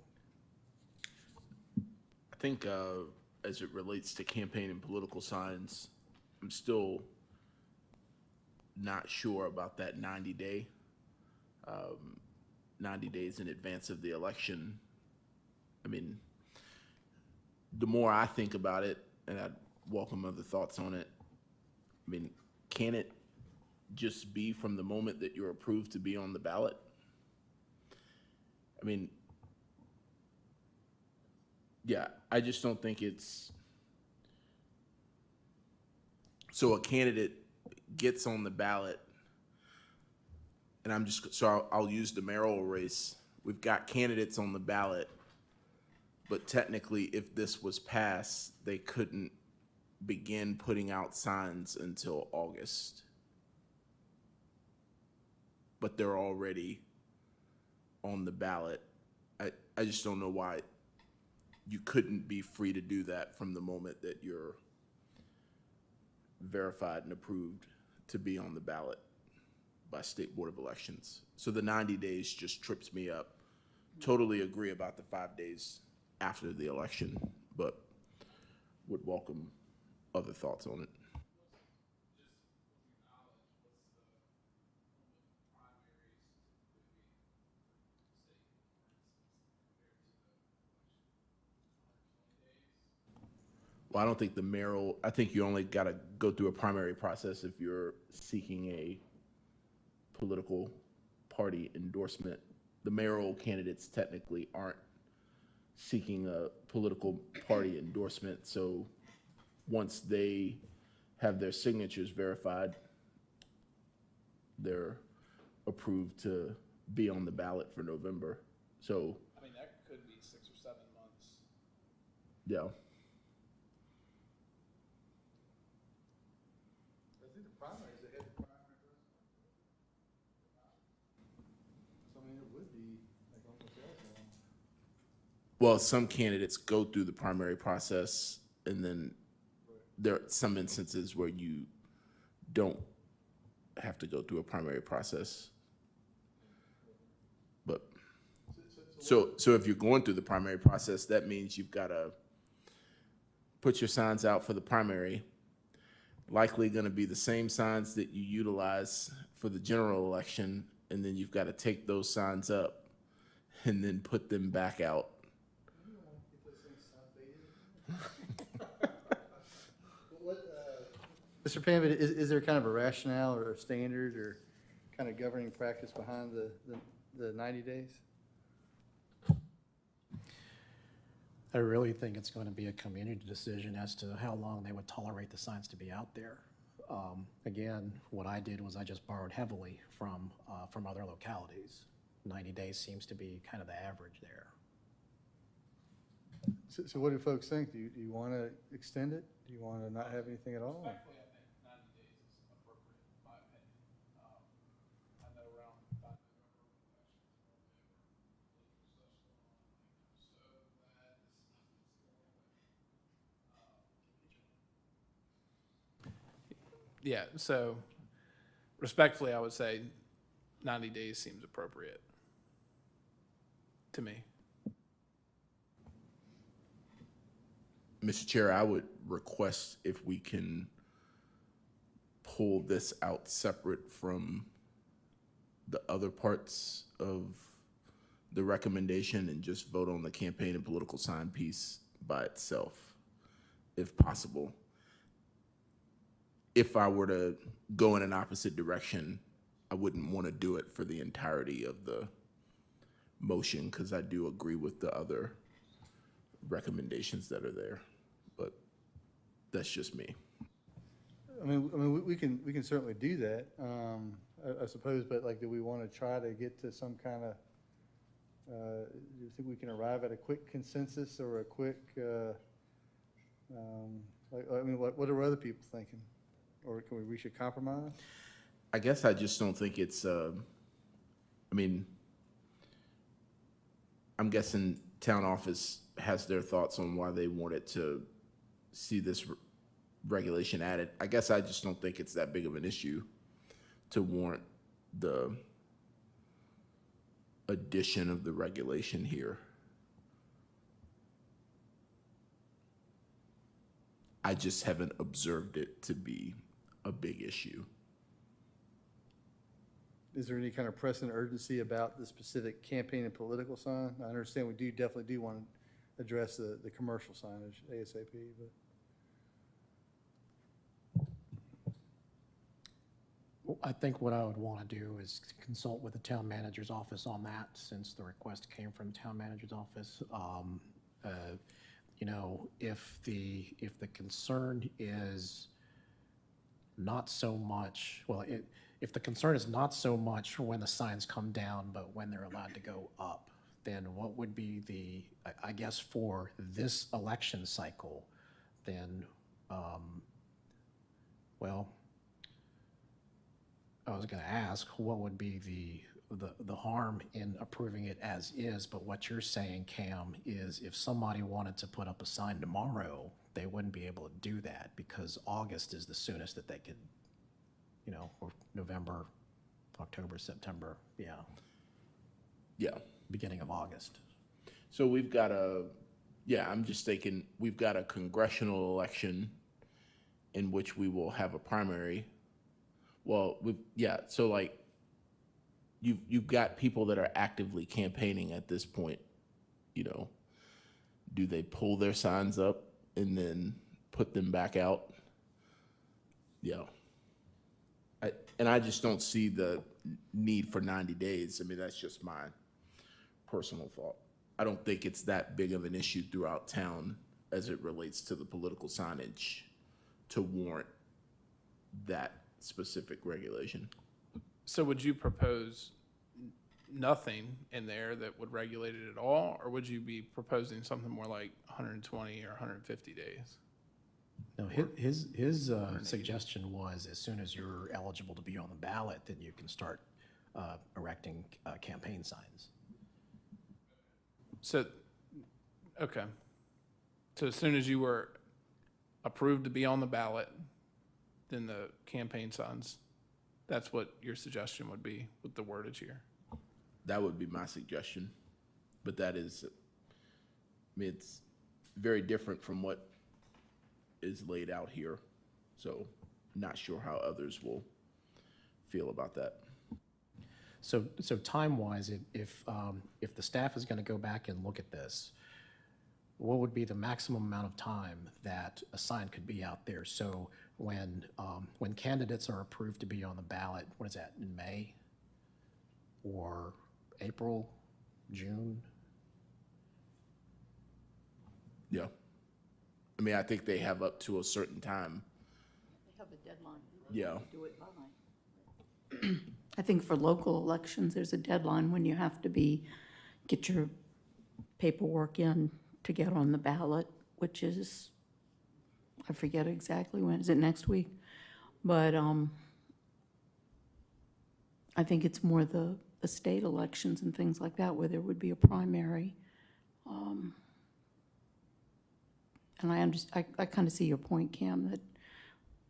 I think as it relates to campaign and political signs, I'm still not sure about that 90 days in advance of the election. I mean, the more I think about it, and I'd welcome other thoughts on it, I mean, can it just be from the moment that you're approved to be on the ballot? I mean, yeah, I just don't think it's, so a candidate gets on the ballot, and I'll use the mayoral race. We've got candidates on the ballot, but technically, if this was passed, they couldn't begin putting out signs until August. But they're already on the ballot. I just don't know why you couldn't be free to do that from the moment that you're verified and approved to be on the ballot by State Board of Elections. So the 90 days just trips me up. Totally agree about the 5 days after the election, but would welcome other thoughts on it. Well, I don't think I think you only got to go through a primary process if you're seeking a political party endorsement. The mayoral candidates technically aren't seeking a political party endorsement, so once they have their signatures verified, they're approved to be on the ballot for November. So, I mean, that could be 6 or 7 months. yeah. I think the primary is ahead of the primary. So, I mean, it would be like almost as long. Well, some candidates go through the primary process, and then there are some instances where you don't have to go through a primary process. But so if you're going through the primary process, that means you've got to put your signs out for the primary. Likely going to be the same signs that you utilize for the general election, and then you've got to take those signs up and then put them back out. Mr. Pambit, is there kind of a rationale or a standard or kind of governing practice behind the 90 days? I really think it's going to be a community decision as to how long they would tolerate the signs to be out there. Again, what I did was I just borrowed heavily from other localities. 90 days seems to be kind of the average there. So what do folks think? Do you want to extend it? Do you want to not have anything at all? Respectfully, I think 90 days is appropriate, in my opinion. I know around by November, elections are over, political stuff's going on, so bad, this stuff is going away. Yeah, so respectfully, I would say 90 days seems appropriate to me. Mr. Chair, I would request if we can pull this out separate from the other parts of the recommendation and just vote on the campaign and political sign piece by itself, if possible. If I were to go in an opposite direction, I wouldn't want to do it for the entirety of the motion, because I do agree with the other recommendations that are there, but that's just me. I mean, we can certainly do that, I suppose, but like, do we want to try to get to some kind of, do you think we can arrive at a quick consensus or a quick, what are other people thinking? Or can we reach a compromise? I guess I just don't think it's, I'm guessing town office has their thoughts on why they wanted to see this regulation added. I guess I just don't think it's that big of an issue to warrant the addition of the regulation here. I just haven't observed it to be a big issue. Is there any kind of pressing urgency about the specific campaign and political sign? I understand we definitely do want to address the commercial signage ASAP, but. I think what I would want to do is consult with the town manager's office on that, since the request came from the town manager's office. You know, if the concern is not so much, well, if the concern is not so much when the signs come down, but when they're allowed to go up, then what would be the, I guess for this election cycle, then, well, I was going to ask what would be the harm in approving it as is, but what you're saying, Cam, is if somebody wanted to put up a sign tomorrow, they wouldn't be able to do that because August is the soonest that they could, you know, or November, October, September, yeah. Yeah. Beginning of August. So we've got I'm just thinking, we've got a congressional election in which we will have a primary. Well, so like, you've got people that are actively campaigning at this point, you know. Do they pull their signs up and then put them back out? Yeah. I just don't see the need for 90 days. I mean, that's just my personal thought. I don't think it's that big of an issue throughout town as it relates to the political signage to warrant that specific regulation. So would you propose nothing in there that would regulate it at all, or would you be proposing something more like 120 or 150 days? No, his suggestion was as soon as you're eligible to be on the ballot, then you can start erecting campaign signs. So, okay. So as soon as you were approved to be on the ballot, then the campaign signs, that's what your suggestion would be with the wordage here? That would be my suggestion. But that is, I mean, it's very different from what is laid out here. So not sure how others will feel about that. So time-wise, if the staff is going to go back and look at this, what would be the maximum amount of time that a sign could be out there? So when candidates are approved to be on the ballot, what is that, in May or April, June? Yeah. I mean, I think they have up to a certain time. They have a deadline. Yeah. Do it by. I think for local elections, there's a deadline when you have to get your paperwork in to get on the ballot, which is, I forget exactly when, is it next week? But I think it's more the state elections and things like that where there would be a primary. And I kind of see your point, Cam, that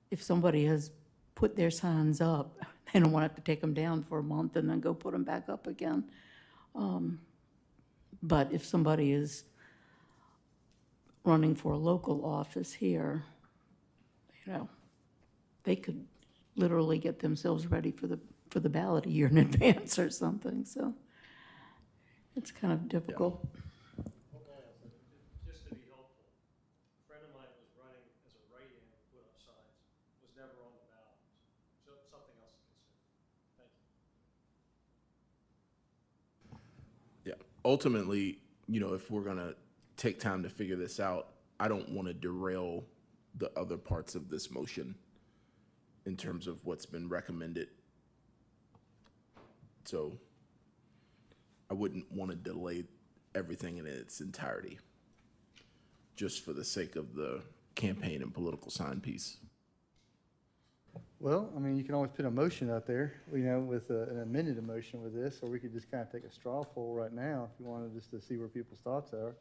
if somebody has put their signs up, they don't want to have to take them down for a month and then go put them back up again. But if somebody is running for a local office here, you know, they could literally get themselves ready for the ballot a year in advance or something, so it's kind of difficult. Just to be helpful, a friend of mine was running as a write-in, put up signs, was never on the ballot. So something else to consider. Thank you. Yeah, ultimately, if we're gonna take time to figure this out, I don't want to derail the other parts of this motion in terms of what's been recommended. So I wouldn't want to delay everything in its entirety just for the sake of the campaign and political sign piece. Well, I mean, you can always put a motion out there, with an amended motion with this, or we could just kind of take a straw poll right now if you wanted just to see where people's thoughts are.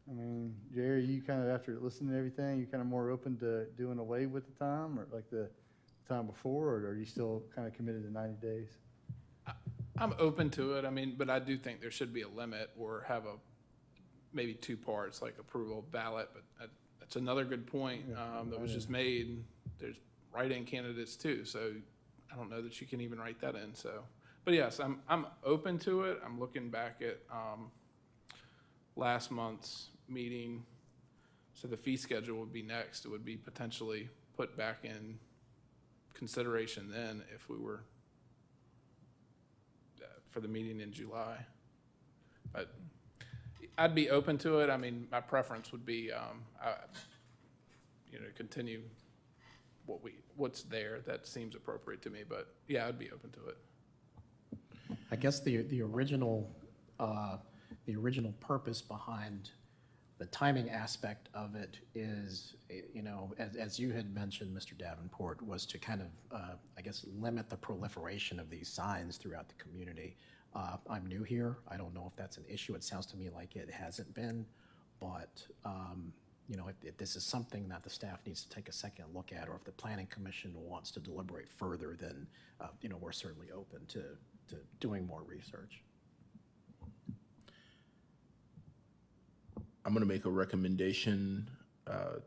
I mean, Jerry, you kind of, after listening to everything, you kind of more open to doing away with the time, or like the time before, or are you still kind of committed to 90 days? I'm open to it. I mean, but I do think there should be a limit or have maybe two parts, like approval ballot. But that's another good point that was just made. There's write-in candidates too, so I don't know that you can even write that in. So, but yes, I'm open to it. I'm looking back at last month's meeting. So the fee schedule would be next. It would be potentially put back in consideration then if we were for the meeting in July. But I'd be open to it. I mean, my preference would be, continue what's there. That seems appropriate to me. But yeah, I'd be open to it. I guess the original purpose behind the timing aspect of it is, as you had mentioned, Mr. Davenport, was to kind of, I guess, limit the proliferation of these signs throughout the community. I'm new here. I don't know if that's an issue. It sounds to me like it hasn't been, but, if this is something that the staff needs to take a second look at, or if the Planning Commission wants to deliberate further, then, we're certainly open to doing more research. I'm going to make a recommendation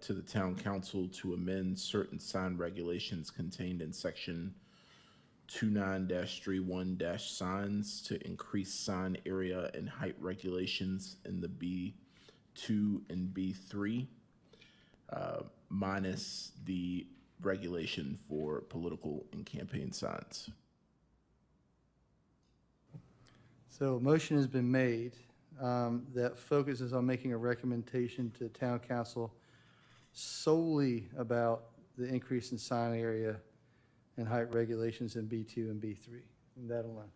to the town council to amend certain sign regulations contained in section 29-31- signs to increase sign area and height regulations in the B2 and B3, minus the regulation for political and campaign signs. So a motion has been made that focuses on making a recommendation to town council solely about the increase in sign area and height regulations in B2 and B3, and that alone.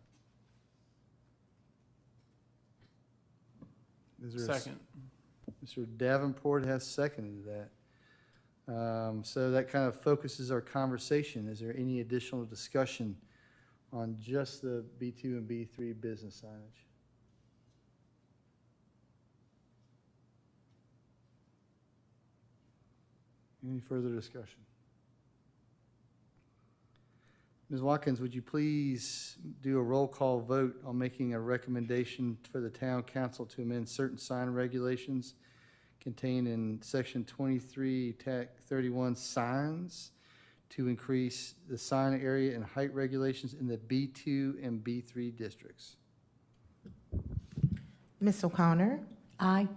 Second. Mr. Davenport has seconded that. So that kind of focuses our conversation. Is there any additional discussion on just the B2 and B3 business signage? Any further discussion? Ms. Watkins, would you please do a roll call vote on making a recommendation for the town council to amend certain sign regulations contained in section 23, TAC 31 signs to increase the sign area and height regulations in the B2 and B3 districts? Ms. O'Connor, Aye.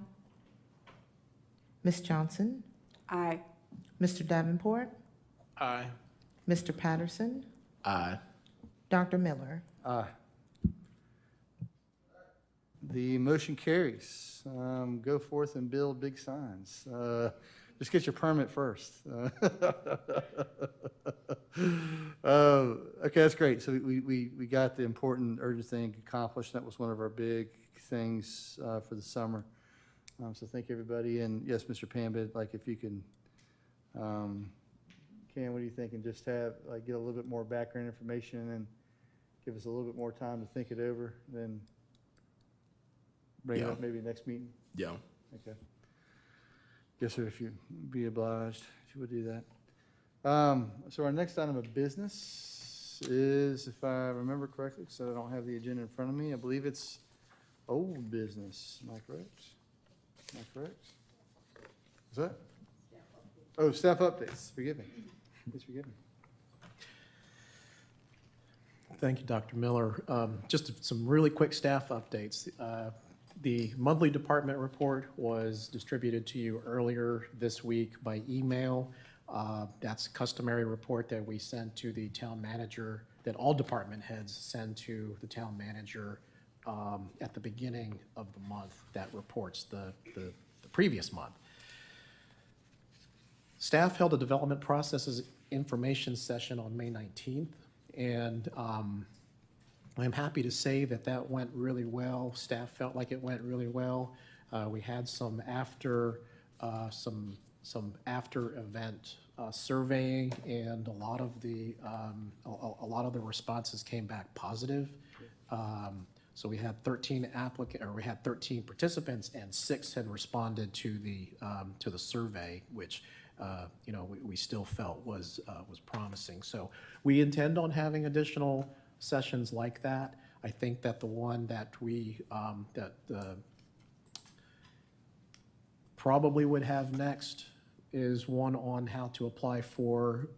Ms. Johnson, Aye. Mr. Davenport, Aye. Mr. Patterson, Aye. Dr. Miller. Aye. The motion carries. Go forth and build big signs. Just get your permit first. Okay, that's great. So we got the important urgent thing accomplished. That was one of our big things for the summer. So thank you, everybody. And yes, Mr. Pambit, like if you can, Ken, what do you think? And just have, like, get a little bit more background information and then give us a little bit more time to think it over, then bring it Yeah. up maybe next meeting? Yeah. Okay. Yes, sir, if you'd be obliged, if you would do that. So our next item of business is, if I remember correctly, so I don't have the agenda in front of me, I believe it's old business. Am I correct? Am I correct? Is that? Oh, staff updates. Forgive me. Please forgive me. Thank you, Dr. Miller. Just some really quick staff updates. The monthly department report was distributed to you earlier this week by email. That's a customary report that we send to the town manager, that all department heads send to the town manager at the beginning of the month that reports the previous month. Staff held a development processes information session on May 19th, and I'm happy to say that that went really well. Staff felt like it went really well. We had some after event surveying, and a lot of the responses came back positive. So we had 13 participants, and 6 had responded to the survey, which we still felt was promising. So we intend on having additional sessions like that. I think that the one that we probably would have next is one on how to apply for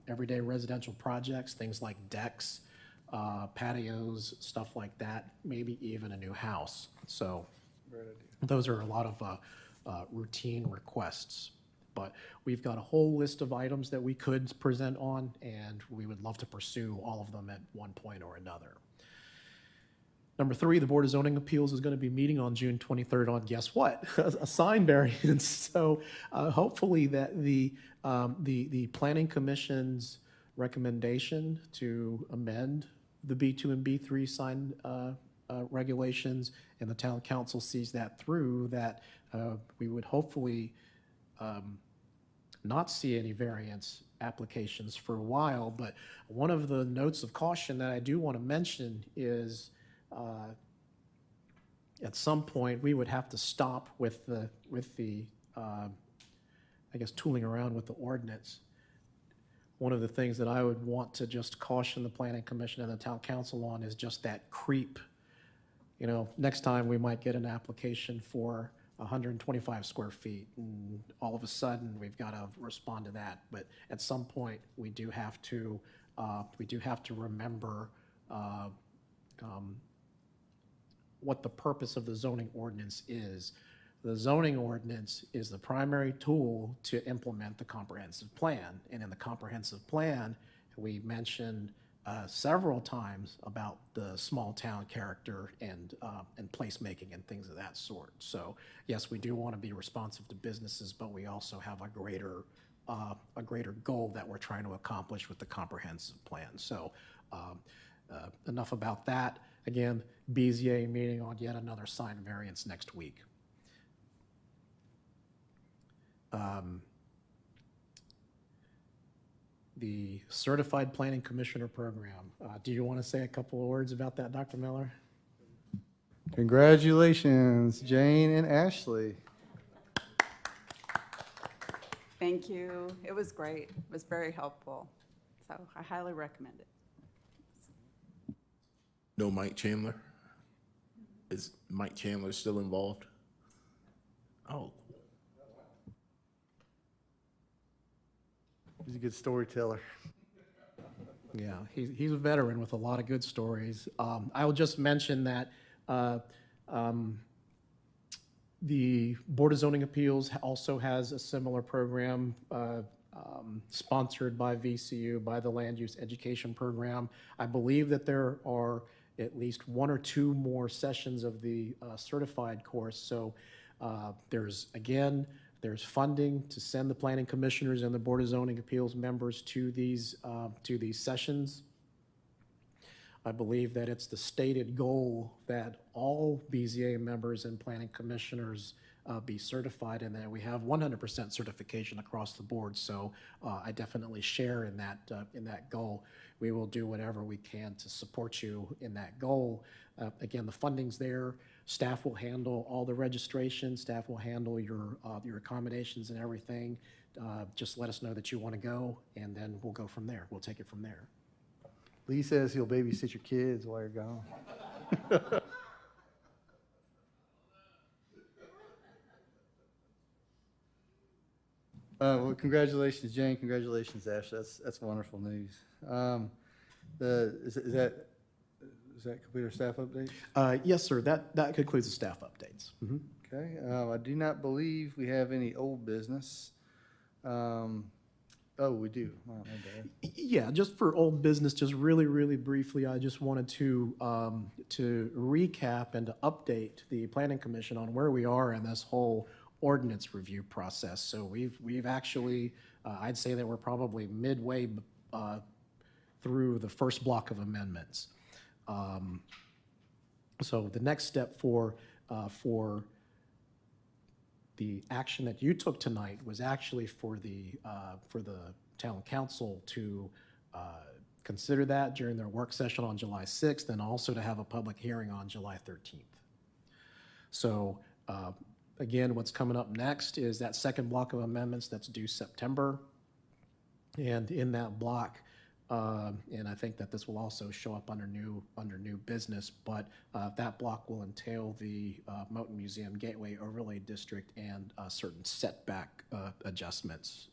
everyday residential projects, things like decks, patios, stuff like that, maybe even a new house. So those are a lot of routine requests. But we've got a whole list of items that we could present on, and we would love to pursue all of them at one point or another. Number 3, the Board of Zoning Appeals is going to be meeting on June 23rd on, guess what? A sign variance. So hopefully that the Planning Commission's recommendation to amend the B2 and B3 sign regulations, and the town council sees that through, that we would hopefully not see any variance applications for a while. But one of the notes of caution that I do want to mention is at some point we would have to stop with the I guess tooling around with the ordinance. One of the things that I would want to just caution the Planning Commission and the town council on is just that creep. Next time we might get an application for 125 square feet, and all of a sudden we've got to respond to that. But at some point we do have to remember what the purpose of the zoning ordinance is. The zoning ordinance is the primary tool to implement the comprehensive plan, and in the comprehensive plan we mentioned several times about the small town character and placemaking and things of that sort. So yes, we do want to be responsive to businesses, but we also have a greater goal that we're trying to accomplish with the comprehensive plan. So enough about that. Again, BZA meeting on yet another sign variance next week. The Certified Planning Commissioner Program. Do you want to say a couple of words about that, Dr. Miller? Congratulations, Jane and Ashley. Thank you. It was great. It was very helpful. So I highly recommend it. No Mike Chandler? Is Mike Chandler still involved? Oh, He's a good storyteller. Yeah, he's a veteran with a lot of good stories. I will just mention that the Board of Zoning Appeals also has a similar program sponsored by VCU, by the Land Use Education Program. I believe that there are at least 1 or 2 more sessions of the certified course. So there's funding to send the planning commissioners and the Board of Zoning Appeals members to these sessions. I believe that it's the stated goal that all BZA members and planning commissioners be certified, and that we have 100% certification across the board. So I definitely share in that goal. We will do whatever we can to support you in that goal. Again, the funding's there. Staff will handle all the registration. Staff will handle your accommodations and everything. Just let us know that you want to go, and then we'll go from there. We'll take it from there. Lee says he'll babysit your kids while you're gone. Well, congratulations, Jane. Congratulations, Ash. That's wonderful news. Is that complete our staff updates? Yes, sir. That concludes the staff updates. Mhm. Okay. I do not believe we have any old business. Oh, we do. Oh, my bad. Yeah, just for old business, just really, really briefly, I just wanted to recap and to update the Planning Commission on where we are in this whole ordinance review process. So we've actually, I'd say that we're probably midway through the first block of amendments. So the next step for the action that you took tonight was actually for the town council to consider that during their work session on July 6th, and also to have a public hearing on July 13th. So again, what's coming up next is that second block of amendments that's due September. And in that block, and I think that this will also show up under new business, but that block will entail the Moton Museum Gateway Overlay District and certain setback adjustments,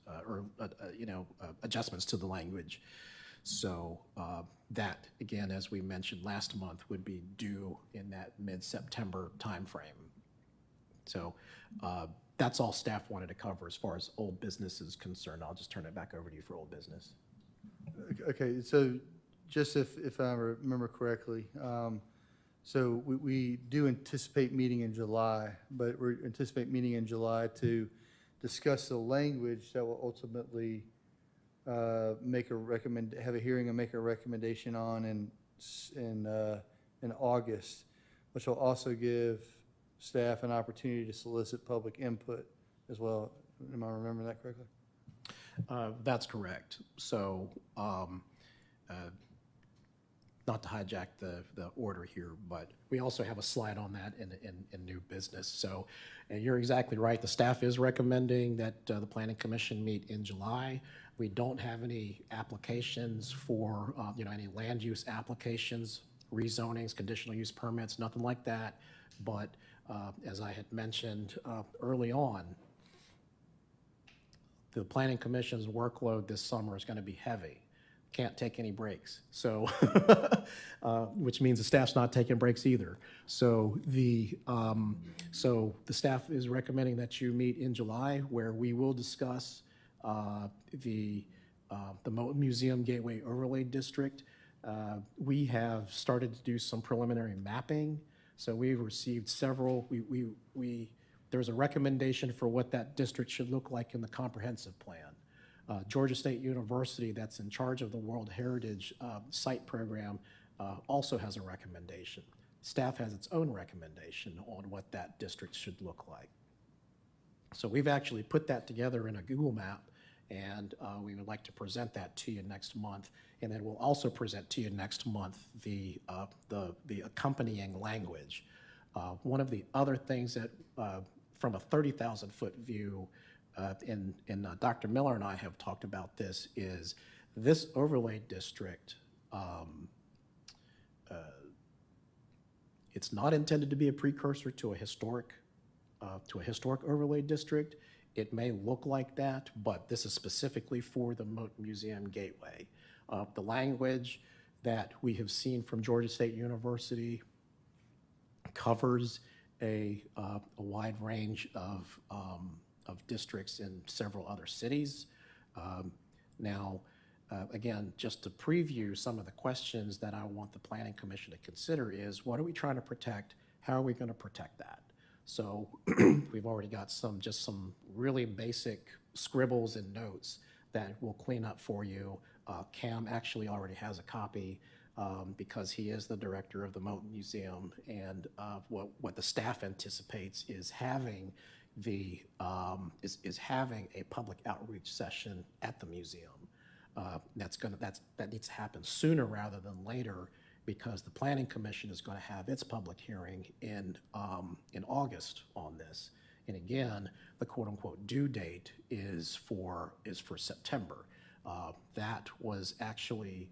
adjustments to the language. So that, again, as we mentioned last month, would be due in that mid-September timeframe. So that's all staff wanted to cover as far as old business is concerned. I'll just turn it back over to you for old business. Okay, so just if I remember correctly, so we do anticipate meeting in July, but we anticipate meeting in July to discuss the language that will ultimately have a hearing and make a recommendation on in August, which will also give staff an opportunity to solicit public input as well. Am I remembering that correctly? That's correct. So, not to hijack the order here, but we also have a slide on that in new business. So, and you're exactly right. The staff is recommending that the Planning Commission meet in July. We don't have any applications for, any land use applications, rezonings, conditional use permits, nothing like that. But as I had mentioned early on, the Planning Commission's workload this summer is going to be heavy. Can't take any breaks. So, which means the staff's not taking breaks either. So the staff is recommending that you meet in July, where we will discuss the Moton Museum Gateway Overlay District. We have started to do some preliminary mapping. So we've received several. There's a recommendation for what that district should look like in the comprehensive plan. Georgia State University, that's in charge of the World Heritage Site Program, also has a recommendation. Staff has its own recommendation on what that district should look like. So we've actually put that together in a Google map, and we would like to present that to you next month. And then we'll also present to you next month the accompanying language. One of the other things that, from a 30,000-foot view, and Dr. Miller and I have talked about this, is this overlay district, it's not intended to be a precursor to a historic overlay district. It may look like that, but this is specifically for the Moton Museum Gateway. The language that we have seen from Georgia State University covers a wide range of districts in several other cities. Again, just to preview some of the questions that I want the Planning Commission to consider is, what are we trying to protect? How are we going to protect that? So we've already got some really basic scribbles and notes that we'll clean up for you. Cam actually already has a copy because he is the director of the Moton Museum, and what the staff anticipates is having is having a public outreach session at the museum. That needs to happen sooner rather than later, because the Planning Commission is going to have its public hearing in August on this. And again, the quote-unquote due date is for September. That was actually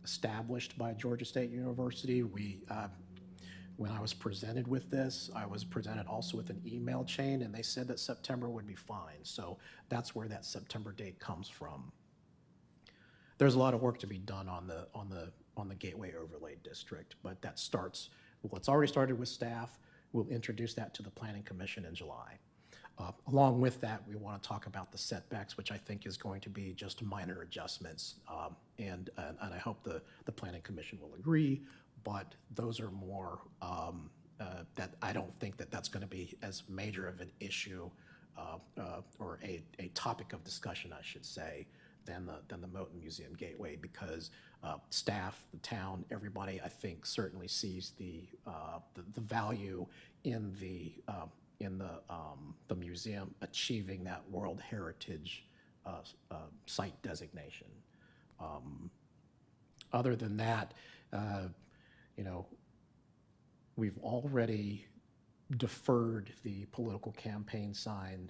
established by Georgia State University. When I was presented with this, I was presented also with an email chain, and they said that September would be fine. So that's where that September date comes from. There's a lot of work to be done on the Gateway Overlay District, but that starts, well, it's already started with staff. We'll introduce that to the Planning Commission in July. Along with that, we want to talk about the setbacks, which I think is going to be just minor adjustments, and I hope the Planning Commission will agree, but those are more, that I don't think that that's going to be as major of an issue or a topic of discussion, I should say, than the Moton Museum Gateway, because staff, the town, everybody, I think, certainly sees the value in the museum achieving that World Heritage Site designation. Other than that, we've already deferred the political campaign sign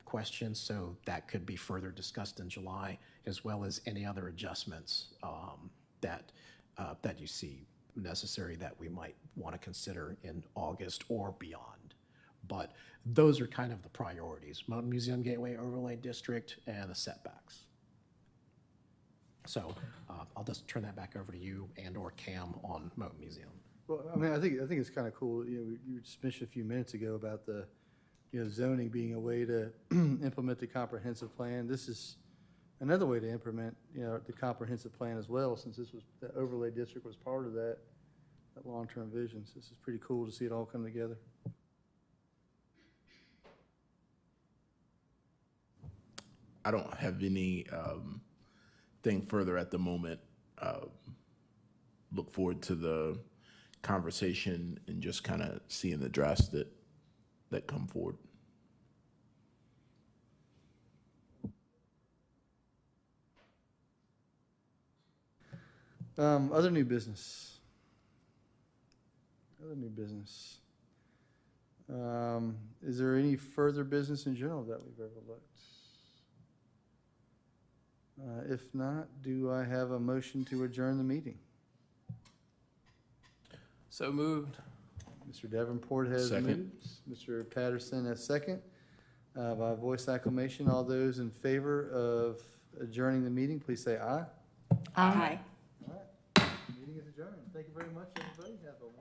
questions, so that could be further discussed in July, as well as any other adjustments that you see necessary that we might want to consider in August or beyond. But those are kind of the priorities: Mountain Museum Gateway Overlay District and the setbacks. So I'll just turn that back over to you and/or Cam on Mountain Museum. Well, I mean, I think it's kind of cool. You just mentioned a few minutes ago about the zoning being a way to implement the comprehensive plan. This is another way to implement the comprehensive plan as well, since the overlay district was part of that long-term vision. So this is pretty cool to see it all come together. I don't have any thing further at the moment. Look forward to the conversation and just kind of seeing the drafts that come forward. Other new business. Other new business. Is there any further business in general that we've overlooked? If not, do I have a motion to adjourn the meeting? So moved. Mr. Davenport has Second. moved. Mr. Patterson has second. By voice acclamation, all those in favor of adjourning the meeting, please say aye. Aye. All right. Meeting is adjourned. Thank you very much, everybody. Have a